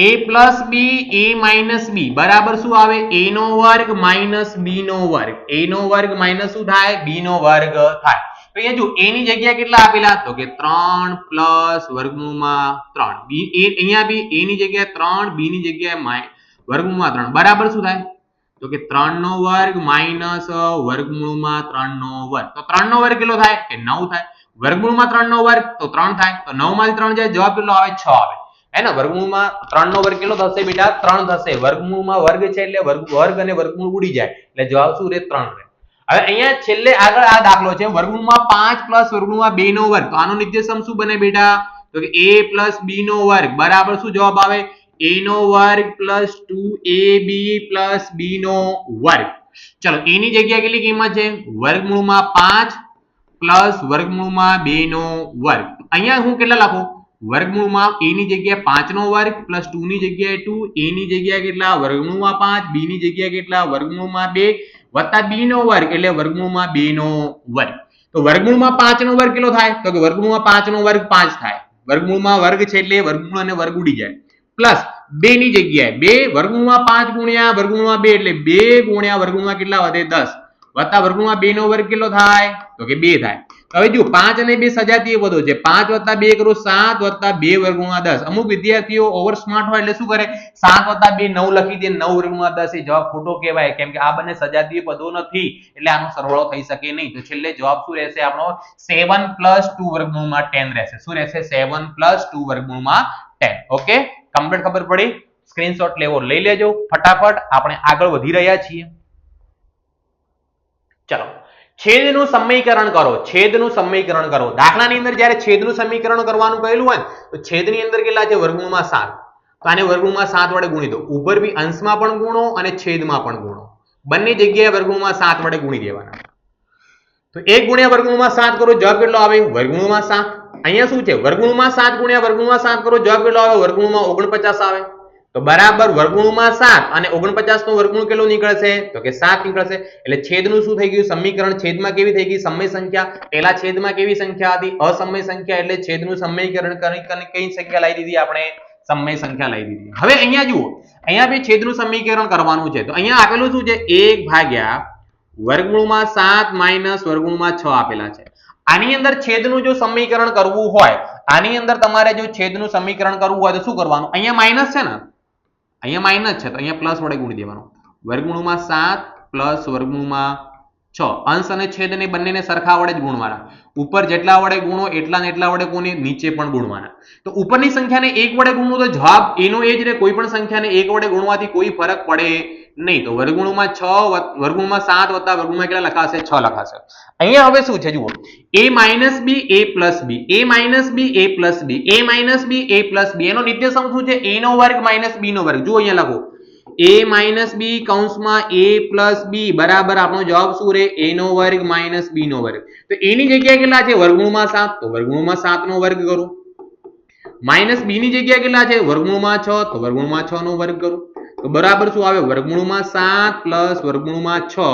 a plus b a minus b બરાબર શું આવે? a નો વર્ગ માઇનસ b નો વર્ગ. a નો વર્ગ માઇનસ શું થાય? b નો વર્ગ થાય. તો અહીંયા જો a ની જગ્યાએ કેટલા આપેલા? તો કે 3 પ્લસ વર્ગમૂળમાં 3. b અહીંયા બી a ની જગ્યાએ 3 b ની જગ્યાએ વર્ગમૂળમાં 3 બરાબર શું થાય? તો કે 3 નો વર્ગ માઇનસ વર્ગમૂળમાં 3 નો વર્ગ. તો 3 નો વર્ગ કેટલો થાય? કે 9 થાય. વર્ગમૂળમાં 3 નો વર્ગ તો 3 થાય. તો 9 માંથી 3 જાય જવાબ કેટલો આવે? 6 આવે. હે ને? વર્ગમૂળમાં 3 નો વર્ગ કેટલો થશે બેટા? 3 થશે. વર્ગમૂળમાં વર્ગ છે એટલે વર્ગ અને વર્ગમૂળ ઉડી જાય એટલે જવાબ શું રહે? 3 રહે. હવે અહીંયા છેલ્લે આગળ આ દાખલો છે વર્ગમૂળમાં 5 પ્લસ વર્ગમૂળમાં 2 નો વર્ગ. તો આનો નિત્યસમ શું બને બેટા? તો કે a પ્લસ b નો વર્ગ બરાબર શું જવાબ આવે? a નો વર્ગ પ્લસ 2ab પ્લસ b નો વર્ગ. ચલો a ની જગ્યાએ કેટલી કિંમત છે? વર્ગમૂળમાં 5 પ્લસ વર્ગમૂળમાં 2 નો વર્ગ. અહીંયા હું કેટલા લખું? વર્ગમૂળમાં a ની જગ્યાએ 5 નો વર્ગ પ્લસ 2 ની જગ્યાએ 2, a ની જગ્યાએ કેટલા? વર્ગમૂળમાં 5, b ની જગ્યાએ કેટલા? વર્ગમૂળમાં 2 વત્તા b નો વર્ગ એટલે વર્ગમૂળમાં 2 નો વર્ગ. તો વર્ગમૂળમાં 5 નો વર્ગ કેટલો થાય? તો કે વર્ગમૂળમાં 5 નો વર્ગ 5 થાય. વર્ગમૂળમાં વર્ગ છે એટલે વર્ગમૂળ અને વર્ગ ઉડી જાય. પ્લસ 2 ની જગ્યાએ 2 વર્ગમૂળમાં 5 ગુણ્યા વર્ગમૂળમાં 2 એટલે 2 ગુણ્યા વર્ગમૂળમાં કેટલા વધે? 10 વત્તા વર્ગમૂળમાં 2 નો વર્ગ કેટલો થાય? તો કે 2 થાય. હવે જો 5 અને 2 સજાતીય પદો છે. 5 વત્તા 2 કરો 7 વત્તા 2 વર્ગમૂળમાં 10. અમુક વિદ્યાર્થીઓ ઓવર સ્માર્ટ હોય એટલે શું કરે? 7 વત્તા 2 9 લખી દે. 9 વર્ગમૂળમાં 10 એ જવાબ ખોટો કહેવાય કેમ કે આ બંને સજાતીય પદો નથી એટલે આનો સરવાળો થઈ શકે નહીં. તો છેલ્લે જવાબ શું રહેશે આપણો? 7 પ્લસ 2 વર્ગમૂળમાં 10 રહેશે. શું રહેશે? 7 પ્લસ 2 વર્ગમૂળમાં 10. ઓકે, કમ્પ્લીટ ખબર પડી? સ્ક્રીનશોટ લેવો લઈ લેજો ફટાફટ, આપણે આગળ વધી રહ્યા છીએ. ચલો, છેદનું સમીકરણ કરો. છેદનું સમીકરણ કરો. દાખલાની અંદર જ્યારે છેદનું સમીકરણ કરવાનું કહેલું હોય તો છેદની અંદર કેટલા છે? વર્ગમૂળમાં 7. તો આને વર્ગમૂળમાં 7 વડે ગુણી દો. ઉપર બી અંશમાં પણ ગુણો અને છેદમાં પણ ગુણો. બંને જગ્યાએ વર્ગમૂળમાં 7 વડે ગુણી દેવાના. તો 1 ગુણ્યા વર્ગમૂળમાં 7 કરો, જવાબ કેટલો આવે? વર્ગમૂળમાં 7. અહીંયા શું છે? વર્ગમૂળમાં 7 ગુણ્યા વર્ગમૂળમાં 7 કરો, જવાબ કેટલો આવે? વર્ગમૂળમાં 49 આવે. તો બરાબર વર્ગમૂળમાં 7 અને 49 નો વર્ગમૂળ કેટલો નીકળશે? તો કે 7 નીકળશે. એટલે છેદનું શું થઈ ગયું? સમીકરણ. છેદમાં કેવી થઈ ગઈ? સમય સંખ્યા. પહેલા છેદમાં કેવી સંખ્યા હતી? અસમય સંખ્યા. એટલે છેદનું સમીકરણ કઈ સંખ્યા લાવી દીધી આપણે? સમય સંખ્યા લાવી દીધી. હવે અહીંયા જુઓ, અહીંયા બી છેદનું સમીકરણ કરવાનું છે. તો અહીંયા આપેલું શું છે? 1 ભાગ્યા વર્ગમૂળમાં 7 માઇનસ વર્ગમૂળમાં 6 આપેલા છે. આની અંદર છેદનું જો સમીકરણ કરવું હોય, આની અંદર તમારે જો છેદનું સમીકરણ કરવું હોય તો શું કરવાનું? અહીંયા માઇનસ છે ને, અહીંયા માઇનસ છે તો અહીંયા પ્લસ વડે ગુણી દેવાનું. વર્ગમૂળમાં 7 પ્લસ વર્ગમૂળમાં 6. અંશ અને છેદ ને બંનેને સરખા વડે જ ગુણવાના. ઉપર જેટલા વડે ગુણો એટલા ને એટલા વડે ગુણી, નીચે પણ ગુણવાના. તો ઉપરની સંખ્યાને 1 વડે ગુણવું તો જવાબ એનો એ જ રહે. કોઈ પણ સંખ્યાને 1 વડે ગુણવાથી કોઈ ફરક પડે નહીં. તો વર્ગમૂળમાં 6 વર્ગમૂળમાં 7 વત્તા વર્ગમૂળમાં કેટલા લખાશે? 6 લખાશે. અહીંયા હવે શું છે જુઓ, a minus b a plus b, a minus b a plus b, a minus b a plus b. એનો નિત્યસમ શું છે? a નો વર્ગ માઇનસ b નો વર્ગ. જુઓ અહીંયા લખો a માઇનસ b કૌંસમાં a પ્લસ b બરાબર આપણો જવાબ શું રહે? a નો વર્ગ માઇનસ b નો વર્ગ. તો a ની જગ્યાએ કેટલા છે? વર્ગમૂળમાં 7. તો વર્ગમૂળમાં 7 નો વર્ગ કરો. માઇનસ b ની જગ્યાએ કેટલા છે? વર્ગમૂળમાં 6. તો વર્ગમૂળમાં 6 નો વર્ગ કરો. તો બરાબર શું આવે? વર્ગમૂળમાં 7 પ્લસ વર્ગમૂળમાં 6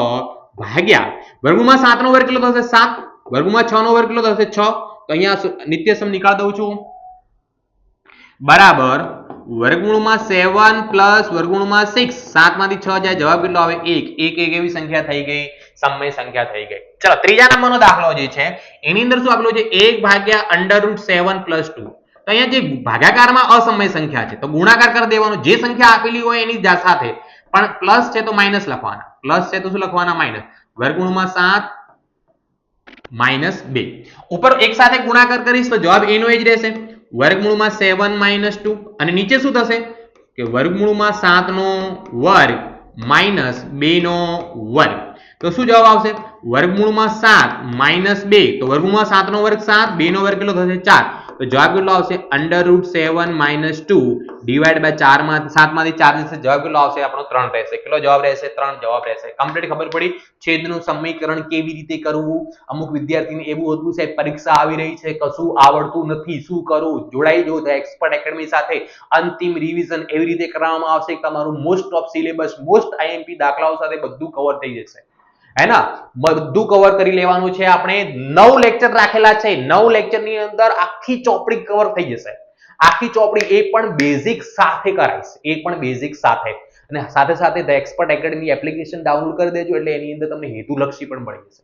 ભાગ્યા વર્ગમૂળમાં 7 નો વર્ગ કેટલો થશે? 7. વર્ગમૂળમાં 6 નો વર્ગ કેટલો થશે? 6. તો અહીંયા નિત્યસમ નીકાળ દઉં છું. બરાબર વર્ગમૂળમાં 7 પ્લસ વર્ગમૂળમાં 6. 7 માંથી 6 જાય, જવાબ કેટલો આવે? 1. 1 એવી સંખ્યા થઈ ગઈ, સમય સંખ્યા થઈ ગઈ. ચલો, ત્રીજા નંબરનો દાખલો જે છે એની અંદર શું આપેલું છે? 1 ભાગ્યા √7 પ્લસ 2. તો અહીંયા જે ભાગાકારમાં અસમય સંખ્યા છે તો ગુણાકાર કરી દેવાનો. જે સંખ્યા આપેલી હોય એની સાથે, પણ પ્લસ છે તો માઇનસ લખવાના. પ્લસ છે તો શું લખવાના? માઇનસ. વર્ગમૂળમાં 7 માઇનસ 2. ઉપર એક સાથે ગુણાકાર કરીશ તો જવાબ એનો એ જ રહેશે. વર્ગમૂળમાં 7 માઇનસ 2 અને નીચે શું થશે? કે વર્ગમૂળમાં 7 નો વર્ગ માઇનસ 2 નો વર્ગ. તો શું જવાબ આવશે? વર્ગમૂળમાં 7 માઇનસ 2. તો વર્ગમૂળમાં 7 નો વર્ગ 7, 2 નો વર્ગ કેટલો થશે? 4. તો જવાબ કેટલો આવશે? √7 માઇનસ 2 ડિવાઇડ બાય 4 માં 7 માંથી 4 જશે, જવાબ કેટલો આવશે? આપણો 3 રહેશે. કેટલો જવાબ રહેશે? 3 જવાબ રહેશે. કમ્પ્લીટ ખબર પડી છેદનું સમીકરણ કેવી રીતે કરવું. અમુક વિદ્યાર્થીને એવું હતું સાહેબ પરીક્ષા આવી રહી છે, કશું આવડતું નથી, શું કરું? જોડાઈ જો એક્સપર્ટ એકેડમી સાથે. અંતિમ રિવિઝન એવી રીતે કરવામાં આવશે કે તમારું most of syllabus, most IMP દાખલાઓ સાથે બધું કવર થઈ જશે. है ना, બધું કવર કરી લેવાનું છે. આપણે 9 લેક્ચર રાખેલા છે. 9 લેક્ચર ની અંદર આખી ચોપડી કવર થઈ જશે. આખી ચોપડી એ પણ બેઝિક સાથે કરાઈશ, એ પણ બેઝિક સાથે. અને સાથે સાથે the expert academy application download કરી દેજો એટલે એની અંદર તમને હેતુલક્ષી પણ મળી જશે.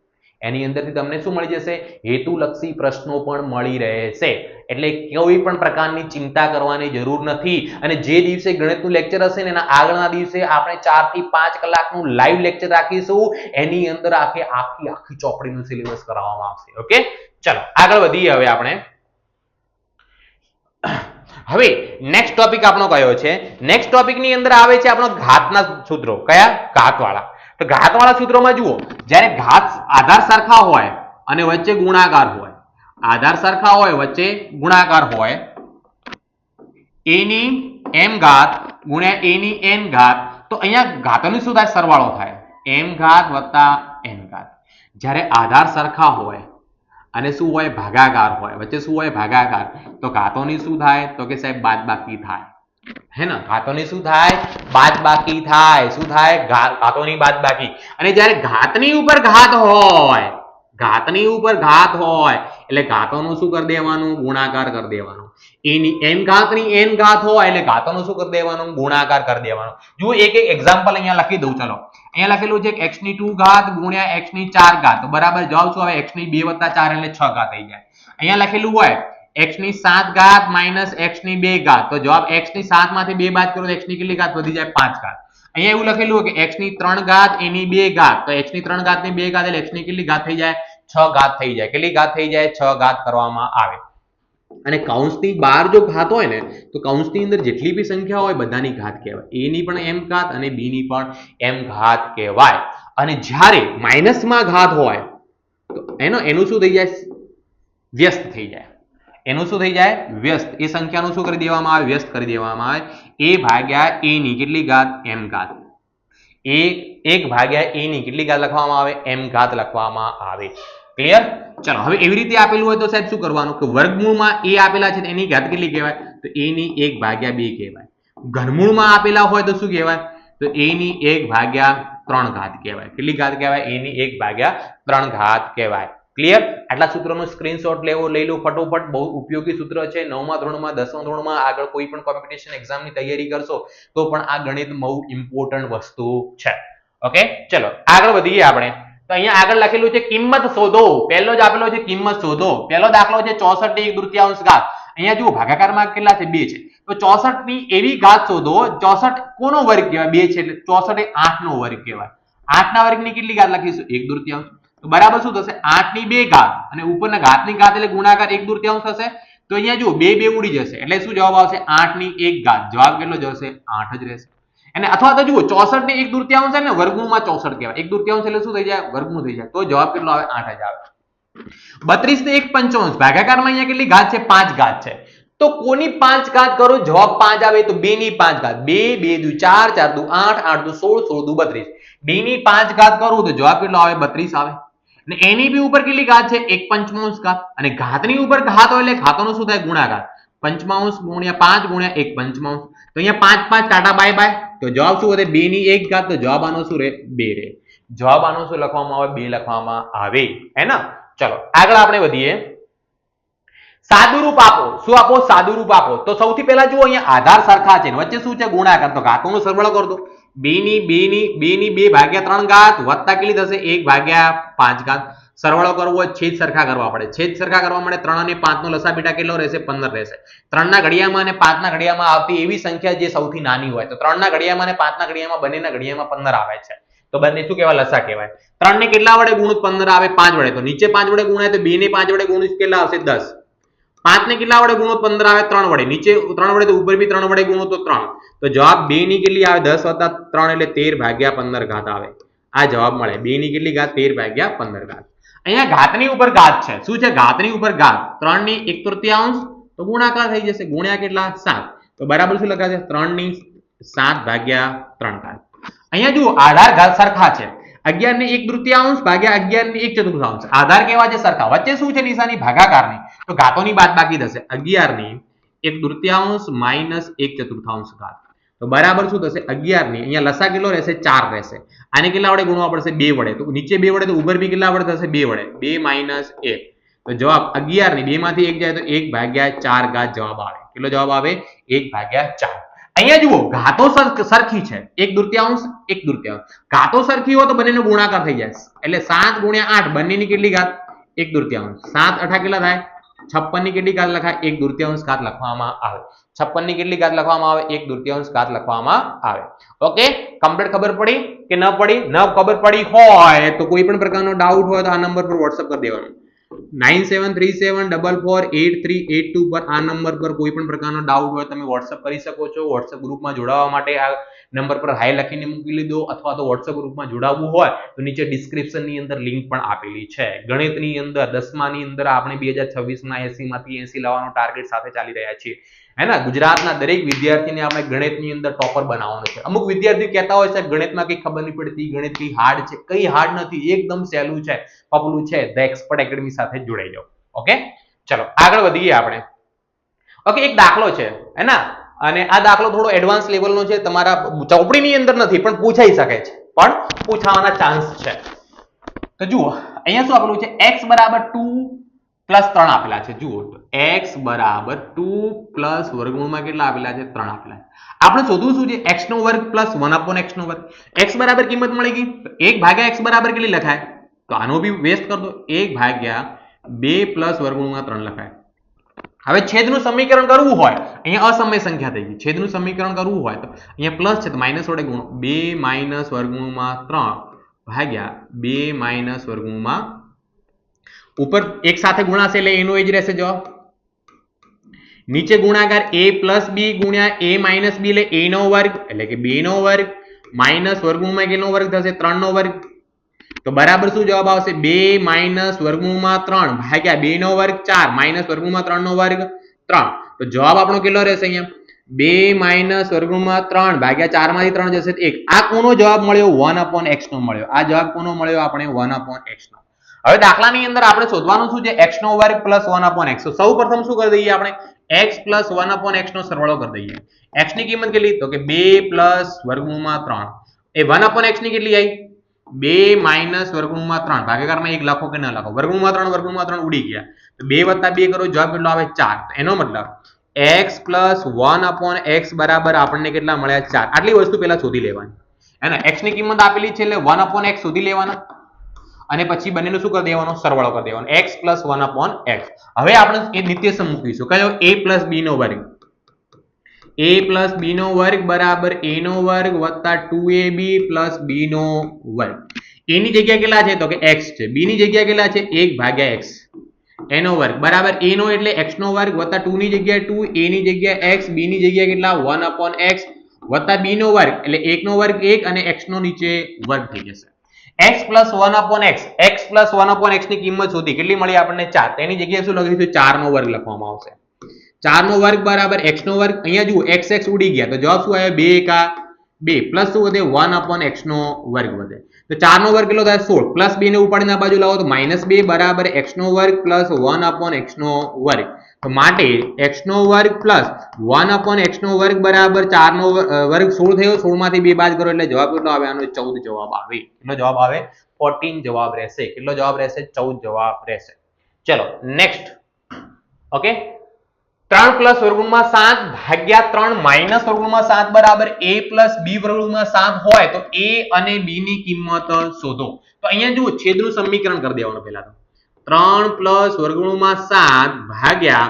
એની અંદરથી તમને શું મળી જશે? હેતુલક્ષી પ્રશ્નો પણ મળી રહેશે. એટલે કોઈ પણ પ્રકારની ચિંતા કરવાની જરૂર નથી. અને જે દિવસે ગણિતનું લેક્ચર હશે ને એના આગળના દિવસે આપણે 4 થી 5 કલાકનું લાઈવ લેક્ચર રાખીશું. એની અંદર આખી ચોપડીનું સિલેબસ કરાવવામાં આવશે. ઓકે, ચલો આગળ વધીએ. હવે આપણે હવે નેક્સ્ટ ટોપિક આપણો કયો છે? નેક્સ્ટ ટોપિક ની અંદર આવે છે આપણો ઘાતના સૂત્રો. કયા? ઘાતવાળા. તો ઘાતવાળા સૂત્રોમાં જુઓ, જ્યારે ઘાત આધાર સરખા હોય અને વચ્ચે ગુણાકાર હોય, આધાર સરખા હોય વચ્ચે ગુણાકાર હોય, a ની m ઘાત ગુણ્યા a ની n ઘાત. તો અહીંયા ઘાતોની શું થાય? સરવાળો થાય. m ઘાત વત્તા n ઘાત. જ્યારે આધાર સરખા હોય અને શું હોય? ભાગાકાર હોય. વચ્ચે શું હોય? ભાગાકાર. તો ઘાતોની શું થાય? તો કે સાહેબ બાદબાકી થાય. है ना, घातोनी શું થાય? બાદબાકી થાય. શું થાય? ઘાતોની બાદબાકી. અને જ્યારે ઘાતની ઉપર ઘાત હોય, ઘાતની ઉપર ઘાત હોય એટલે ઘાતોનું શું કરી દેવાનું? ગુણાકાર કરી દેવાનું. એની n ઘાતની n ઘાત હોય એટલે ઘાતોનું શું કરી દેવાનું? ગુણાકાર કરી દેવાનું. જો એક એક્ઝામ્પલ અહીંયા લખી દઉં. ચલો, અહીંયા લખેલું છે x ની 2 ઘાત ગુણ્યા x ની 4 ઘાત. તો બરાબર જવાબ શું આવે? x ની 2 + 4 એટલે 6 ઘાત થઈ જાય. અહીંયા લખેલું હોય x ની 7 ઘાત માઇનસ x ની 2 ઘાત. તો જવાબ x ની 7 માંથી 2 બાદ કરો તો x ની કેટલી ઘાત વધી જાય? 5 ઘાત. અહીંયા એવું લખેલું હોય કે x ની 3 ઘાત એની 2 ઘાત. તો x ની 3 ઘાત ની 2 ઘાત એટલે x ની કેટલી ઘાત થઈ જાય? 6 ઘાત થઈ જાય. કેટલી ઘાત થઈ જાય? 6 ઘાત કરવામાં આવે. અને કૌંસની બહાર જો ઘાત હોય ને તો કૌંસની અંદર જેટલી બી સંખ્યા હોય બધાની ઘાત કહેવાય. a ની પણ m ઘાત અને b ની પણ m ઘાત કહેવાય. અને જ્યારે માઇનસમાં ઘાત હોય તો એનું શું થઈ જાય? વ્યસ્ત થઈ જાય. એનું શું થઈ જાય? વ્યસ્ત. એ સંખ્યાનું શું કરી દેવામાં આવે? વ્યસ્ત કરી દેવામાં આવે. a ભાગ્યા a ની કેટલી ઘાત? m ઘાત. એક ભાગ્યા a ની કેટલી ઘાત લખવામાં આવે? m ઘાત લખવામાં આવે. ક્લિયર? ચલો હવે એવી રીતે આપેલું હોય તો સાહેબ શું કરવાનું કે વર્ગમૂળમાં a આપેલા છે એની ઘાત કેટલી કહેવાય? તો a ની 1 ભાગ્યા 2 કહેવાય. ઘનમૂળમાં આપેલા હોય તો શું કહેવાય? તો a ની 1 ભાગ્યા 3 ઘાત કહેવાય. કેટલી ઘાત કહેવાય? a ની 1 ભાગ્યા 3 ઘાત કહેવાય. ક્લિયર? આટલા સૂત્રોનો સ્ક્રીનશોટ લઈ લો ફટોફટ. બહુ ઉપયોગી સૂત્ર છે. 9મા ધોરણમાં 10મા ધોરણમાં આગળ કોઈ પણ કોમ્પિટિશન એક્ઝામની તૈયારી કરશો તો પણ આ ગણિત બહુ ઇમ્પોર્ટન્ટ વસ્તુ છે. ઓકે, ચલો આગળ વધીએ આપણે. તો અહીંયા આગળ લખેલું છે કિંમત શોધો. પહેલો જ આપેલો છે કિંમત શોધો. પહેલો દાખલો છે 64 ની 1/3 ઘાત. અહીંયા જુઓ ભાગાકારમાં કેટલા છે? 2 છે. તો 64 ની એવી ઘાત શોધો. 64 કોનો વર્ગ કહેવાય? 2 છે એટલે 64 એ 8 નો વર્ગ કહેવાય. 8 ના વર્ગની કેટલી ઘાત લખીશું? 1/3. તો બરાબર શું થશે? 8 ની 2 ઘાત અને ઉપરના ઘાતની ઘાત એટલે ગુણાકાર 1/3 થશે. તો અહીંયા જુઓ 2 2 ઉડી જશે એટલે શું જવાબ આવશે? 8 ની 1 ઘાત. જવાબ કેટલો જશે? 8 જ રહેશે. અને અથવા તો જુઓ 64 ને 1/3 છે ને વર્ગમૂળમાં 64 કહેવાય. 1/3 એટલે શું થઈ જાય? વર્ગમૂળ થઈ જાય. તો જવાબ કેટલો આવે? 8 જ આવે. 32 ને 1/55 ભાગાકારમાં અહીંયા કેટલી ઘાત છે? 5 ઘાત છે. તો કોની 5 ઘાત કરો? જવાબ 5 આવે. તો 2 ની 5 ઘાત. 2 2 દુ 4 4 દુ 8 8 દુ 16 16 દુ 32. 2 ની 5 ઘાત કરું તો જવાબ કેટલો આવે? 32 આવે. અને એની બી ઉપર કેટલી ઘાત છે? 1/55 ઘાત. અને ઘાતની ઉપર ઘાત હોય એટલે ઘાતોનો શું થાય? ગુણાકાર. 55 ગુણ્યા 5 ગુણ્યા 1/55. તો અહીંયા 5 5 ટાટા બાય બાય. તો જવાબ શું વધે? 2 ની 1 ઘાત. તો જવાબ આનો શું રહે? 2 રહે. જવાબ આનો શું લખવામાં આવે? 2 લખવામાં આવે. હે ને? ચલો આગળ આપણે વધીએ. સાદુરૂપ આપો. શું આપો? સાદુરૂપ આપો. તો સૌથી પહેલા જુઓ અહીંયા આધાર સરખા છે વચ્ચે શું છે? ગુણાકાર. તો ઘાતોનો સરવાળો કરી દો. 2 ની 2 ભાગ્યા 3 ઘાત વત્તા કેટલી થશે? 1 ભાગ્યા 5 ઘાત. સરવાળો કરવો હોય છેદ સરખા કરવા પડે. છેદ સરખા કરવા માટે 3 અને 5 નો લસા બેટા કેટલો રહેશે? 15 રહેશે. 3 ના ઘડિયામાં અને 5 ના ઘડિયામાં આવતી એવી સંખ્યા જે સૌથી નાની હોય. તો 3 ના ઘડિયામાં અને 5 ના ઘડિયામાં બંનેના ઘડિયામાં 15 આવે છે. તો બંને શું કહેવાય? લસા કહેવાય. 3 ને કેટલા વડે ગુણું? 15 આવે 5 વડે. તો નીચે 5 વડે ગુણાય તો 2 ને 5 વડે ગુણું કેટલા આવશે? 10. 5 ને કેટલા વડે ગુણો? 15 આવે 3 વડે. નીચે 3 વડે તો ઉપર બી 3 વડે ગુણો તો 3. તો જવાબ 2 ની કેટલી આવે? 10 વત્તા 3 એટલે 13 ભાગ્યા 15 ઘાત આવે. આ જવાબ મળે. 2 ની કેટલી ઘાત? 13 ભાગ્યા 15 ઘાત. અહીંયા ઘાતની ઉપર ઘાત છે. શું છે? ઘાતની ઉપર ઘાત. 3 ની 1/3 તો ગુણાકાર થઈ જશે. ગુણ્યા કેટલા? 7. તો બરાબર શું લખાશે? 3 ની 7 ભાગ્યા 3 ઘાત. અહીંયા જુઓ આધાર ઘાત સરખા છે. 11 ની 1/3 ભાગ્યા 11 ની 1/4. આધાર કેવા છે? સરખા. વચ્ચે શું છે? નિશાની ભાગાકારની. તો ઘાતોની બાદબાકી થશે. 11 ની 1/3 માઇનસ 1/4 ઘાત. તો બરાબર શું થશે? 11 ની અહીંયા લસા કેટલો રહેશે? 4 રહેશે. આને કેટલા વડે ગુણવા પડશે? 2 વડે. તો નીચે 2 વડે તો ઉપર બી કેટલા વડે થશે? 2 વડે. 2 માઇનસ 1. તો જવાબ 11 ની 2 માંથી 1 જાય તો 1 ભાગ્યા 4 ઘાત જવાબ આવે. કેટલો જવાબ આવે? 1 ભાગ્યા 4. અહીંયા જુઓ ઘાતો સરખી છે. 1/3 1/3. ઘાતો સરખી હોય તો બંનેનો ગુણાકાર થઈ જાય. એટલે 7 ગુણ્યા 8 બંનેની કેટલી ઘાત? 1/3. 7 8 કેટલા થાય? 56 ની કેટલી ઘાત લખાય? 1/3 ઘાત લખવામાં આવે. 56 ની કેટલી ઘાત લખવામાં આવે? 1/3 ઘાત લખવામાં આવે. ઓકે, કમ્પ્લીટ ખબર પડી કે ન પડી? ન ખબર પડી હોય તો કોઈ પણ પ્રકારનો ડાઉટ હોય તો આ નંબર પર WhatsApp કરી દેવાનો. 9737448382 પર આ નંબર પર કોઈ પણ પ્રકારનો ડાઉટ હોય તમે WhatsApp કરી શકો છો. WhatsApp ગ્રુપમાં જોડાવા માટે આ નંબર પર હાઈ લખીને મૂકી લીધો, અથવા તો WhatsApp ગ્રુપમાં જોડાવવું હોય તો નીચે ડિસ્ક્રિપ્શનની અંદર લિંક પણ આપેલી છે. ગણિતની અંદર 10માની અંદર આપણે 2026 ના 80 માંથી 80 લાવવાનો ટાર્ગેટ સાથે ચાલી રહ્યા છીએ. હે ને? ગુજરાતના દરેક વિદ્યાર્થીને આપણે ગણિતની અંદર ટોપર બનાવવાનો છે. અમુક વિદ્યાર્થીઓ કહેતા હોય છે ગણિતમાં કઈ ખબર નહીં પડતી, ગણિત કઈ હાર્ડ છે. કઈ હાર્ડ નથી, એકદમ સહેલું છે, પપલું છે. ધ એક્સપર્ટ એકેડમી સાથે જોડાઈ જાઓ. ઓકે, ચલો આગળ વધીએ આપણે. ઓકે, એક દાખલો છે હે ને? અને આ દાખલો થોડો એડવાન્સ લેવલનો છે. તમારા ચોપડીની અંદર નથી પણ પૂછાઈ શકે છે, પણ પૂછાવાના ચાન્સ છે. તો જુઓ અહીંયા શું આપેલું છે? x બરાબર 2 પ્લસ 3 આપેલા છે. જુઓ x બરાબર 2 પ્લસ વર્ગમૂળમાં કેટલા આપેલા છે? 3 આપેલા છે. આપણે શોધવું શું છે? x નો વર્ગ પ્લસ 1/x નો વર્ગ. x બરાબર કિંમત મળી ગઈ. 1 ભાગ્યા x બરાબર કેટલી લખાય? તો આનો બી વેસ્ટ કર દો. 1 ભાગ્યા 2 પ્લસ વર્ગમૂળમાં 3 લખાય. હવે છેદનું સમીકરણ કરવું હોય, અહીંયા અસમય સંખ્યા થઈ ગઈ. છેદનું સમીકરણ કરવું હોય તો અહીંયા પ્લસ છે તો માઇનસ વડે ગુણો. 2 માઇનસ વર્ગમૂળમાં 3 ભાગ્યા 2 માઇનસ વર્ગમૂળમાં ઉપર એક સાથે ગુણાશે એટલે એનો એ જ રહેશે જવાબ. નીચે ગુણાકાર a પ્લસ બી ગુણ્યા a માઇનસ બી એટલે a નો વર્ગ એટલે કે 2 નો વર્ગ માઇનસ વર્ગમૂળમાં કેટલો વર્ગ થશે 3 નો વર્ગ તો બરાબર શું જવાબ આવશે 2 માઇનસ વર્ગમૂળમાં 3 ભાગ્યા 2 નો વર્ગ 4 માઇનસ વર્ગમૂળમાં 3 નો વર્ગ 3 તો જવાબ આપણો કેટલો રહેશે અહીંયા 2 માઇનસ વર્ગમૂળમાં 3 ભાગ્યા 4 માંથી 3 જશે 1 આ કોનો જવાબ મળ્યો 1/x નો મળ્યો આ જવાબ કોનો મળ્યો આપણે 1/x નો હવે દાખલાની અંદર આપણે શોધવાનું શું છે x નો વર્ગ પ્લસ 1/x તો સૌપ્રથમ શું કરી દઈએ આપણે x પ્લસ 1/x નો સરવાળો કરી દઈએ x ની કિંમત કેટલી તો કે 2 પ્લસ વર્ગમૂળમાં 3 એ 1/x ની કેટલી આવી 2 માઇનસ વર્ગમૂળમાં 3 ભાગાકારમાં 1 લખો કે ન લખો વર્ગમૂળમાં 3 ઉડી ગયા તો 2 + 2 કરો જવાબ કેટલો આવે 4 તો એનો મતલબ x પ્લસ 1/x બરાબર આપણને કેટલા મળ્યા 4 આટલી વસ્તુ પહેલા શોધી લેવાની હે ને x ની કિંમત આપેલી છે એટલે 1/x શોધી લેવાના અને પછી બંનેનું શું કરી દેવાનું સરવાળો કરી દેવાનો x પ્લસ 1/x હવે આપણે એ નિત્યસમ મૂકીશું કયો a પ્લસ b નો વર્ગ a પ્લસ b નો વર્ગ બરાબર a નો વર્ગ વત્તા 2ab પ્લસ b નો વર્ગ a ની જગ્યા કેટલા છે તો કે x છે b ની જગ્યા કેટલા છે 1/x એનો વર્ગ બરાબર a નો એટલે x નો વર્ગ વત્તા 2 ની જગ્યાએ 2 a ની જગ્યાએ x b ની જગ્યાએ કેટલા 1/x વત્તા b નો વર્ગ એટલે 1 નો વર્ગ 1 અને x નો નીચે વર્ગ થઈ જશે x plus 1/x x plus 1/x ની કિંમત શોધી કેટલી મળી આપણને 4 તેની જગ્યાએ શું લખીશું 4 નો વર્ગ લખવામાં આવશે 4 નો વર્ગ બરાબર x નો વર્ગ અહીંયા જુઓ x ઉડી ગયા તો જવાબ શું આવ્યો 2 * 2 પ્લસ શું વધે 1/x નો વર્ગ વધે તો 4 નો વર્ગ કેટલો થાય 16 પ્લસ 2 ને ઉપાડીને આ બાજુ લાવો તો -2 બરાબર x નો વર્ગ પ્લસ 1/x નો વર્ગ તો માટે x નો વર્ગ પ્લસ 1/x નો વર્ગ બરાબર 4 નો વર્ગ 16 થયો 16 માંથી 2 બાદ કરો એટલે જવાબ કેટલો આવે આનો 14 જવાબ આવે કેટલો જવાબ આવે 14 જવાબ રહેશે કેટલો જવાબ રહેશે 14 જવાબ રહેશે ચલો નેક્સ્ટ ઓકે 3 પ્લસ વર્ગમૂળમાં 7 ભાગ્યા 3 માઇનસ વર્ગમૂળમાં 7 બરાબર a પ્લસ b વર્ગમૂળમાં 7 હોય તો a અને b ની કિંમત શોધો તો અહીંયા જુઓ છેદનું સમીકરણ કરી દેવાનું પહેલા તો 3 પ્લસ વર્ગમૂળમાં 7 ભાગ્યા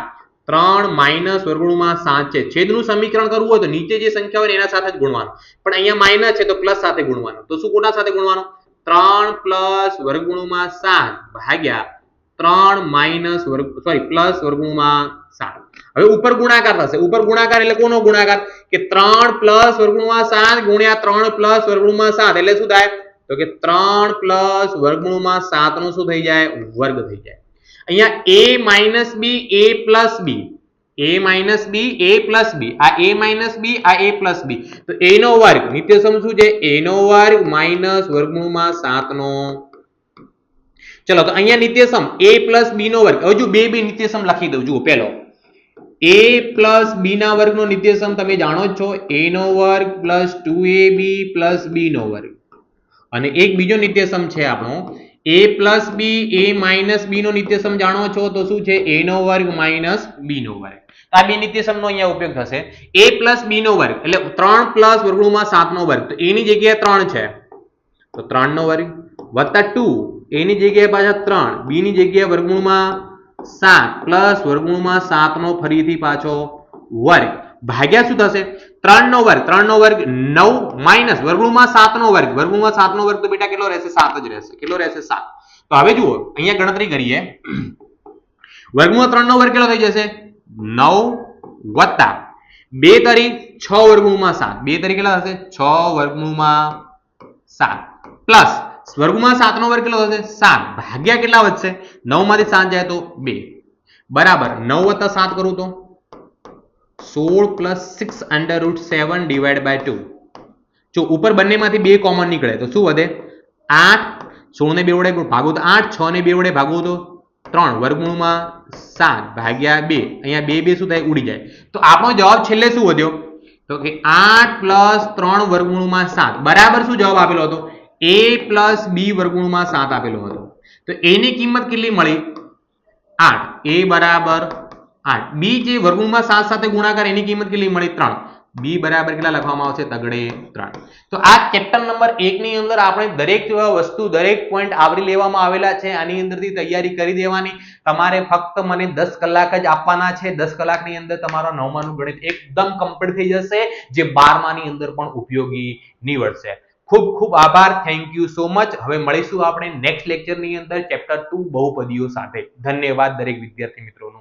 3 માઇનસ વર્ગમૂળમાં 7 છે છેદનું સમીકરણ કરવું હોય તો નીચે જે સંખ્યા હોય એના સાથે જ ગુણવાનું પણ અહીંયા માઇનસ છે તો પ્લસ સાથે ગુણવાનું તો શું કોના સાથે ગુણવાનું 3 પ્લસ વર્ગમૂળમાં 7 ભાગ્યા 3 માઇનસ પ્લસ વર્ગમૂળમાં 7 હવે ઉપર ગુણાકાર થશે ઉપર ગુણાકાર એટલે કોનો ગુણાકાર કે 3 પ્લસ વર્ગમૂળમાં 7 ગુણ્યા 3 પ્લસ વર્ગમૂળમાં 7 એટલે શું થાય તો કે 3 પ્લસ વર્ગમૂળમાં 7 નો શું થઈ જાય વર્ગ થઈ જાય અહીંયા a minus b a plus b a minus b a plus b આ a માઇનસ b આ a પ્લસ b તો a નો વર્ગ નિત્યસમ શું છે a નો વર્ગ માઇનસ વર્ગમૂળમાં 7 નો ચલો તો અહીંયા નિત્યસમ a પ્લસ b નો વર્ગ હવે જો બે નિત્યસમ લખી દઉં જુઓ પહેલો a પ્લસ b ના વર્ગનો નિત્યસમ તમે જાણો જ છો a નો વર્ગ પ્લસ 2ab પ્લસ b નો વર્ગ અને એક બીજો નિત્યસમ છે આપણો a plus b a minus b નો નિત્યસમ જાણો છો તો શું છે a નો વર્ગ માઇનસ b નો વર્ગ આ બે નિત્યસમનો અહીંયા ઉપયોગ થશે a પ્લસ b નો વર્ગ એટલે 3 પ્લસ વર્ગમૂળમાં 7 નો વર્ગ તો a ની જગ્યાએ 3 છે તો 3 નો વર્ગ વત્તા 2 a ની જગ્યાએ પાછા 3 b ની જગ્યાએ વર્ગમૂળમાં 7 પ્લસ વર્ગમૂળમાં 7 નો ફરીથી પાછો વર્ગ ભાગ્યા શું થશે 3 નો વર્ગ 9 માઇનસ વર્ગમૂળમાં 7 નો વર્ગ વર્ગમૂળમાં 7 નો વર્ગ તો બેટા કેટલો રહેશે 7 જ રહેશે કેટલો રહેશે 7 તો હવે જુઓ અહીંયા ગણતરી કરીએ વર્ગમૂળમાં 3 નો વર્ગ કેટલો થઈ જશે 9 વત્તા 2 તરી 6 વર્ગમૂળમાં 7 2 તરી કેટલા થશે 6 વર્ગમૂળમાં 7 પ્લસ વર્ગમૂળમાં 7 નો વર્ગ કેટલો થશે 7 ભાગ્યા કેટલા વધશે 9 માંથી 7 જાય તો 2 બરાબર 9 વત્તા 7 કરું તો 16 plus 6 under root 7 divide by 2 જો ઉપર બંનેમાંથી 2 કોમન નીકળે તો શું વધે 8 16 ને 2 વડે ભાગો તો 8 6 ને 2 વડે ભાગો તો 3 વર્ગમૂળમાં 7 ભાગ્યા 2 અહીંયા 2 શું થાય ઉડી જાય તો આપણો જવાબ છેલ્લે શું વધ્યો તો કે 8 પ્લસ 3 વર્ગમૂળમાં 7 બરાબર શું જવાબ આપેલો હતો a પ્લસ b વર્ગમૂળમાં 7 આપેલો હતો તો a ની કિંમત કેટલી મળી 8 a બરાબર 8 b જે વર્ગમૂળમાં 7 સાથે ગુણાકાર એની કિંમત કેટલી મળી 3 b બરાબર કેટલા લખવામાં આવશે તગડે 3 તો આ ચેપ્ટર નંબર 1 ની અંદર આપણે દરેક વસ્તુ દરેક પોઈન્ટ આવરી લેવામાં આવેલા છે આની અંદરથી તૈયારી કરી દેવાની તમારે ફક્ત મને 10 કલાક જ આપવાના છે 10 કલાકની અંદર તમારો 9મા નું ગણિત એકદમ કમ્પ્લીટ થઈ જશે જે 12મા ની અંદર પણ ઉપયોગી નીવડશે ખૂબ ખૂબ આભાર થેન્ક યુ સો મચ હવે મળીશું આપણે નેક્સ્ટ લેક્ચરની અંદર ચેપ્ટર 2 બહુપદીઓ સાથે ધન્યવાદ દરેક વિદ્યાર્થી મિત્રોનો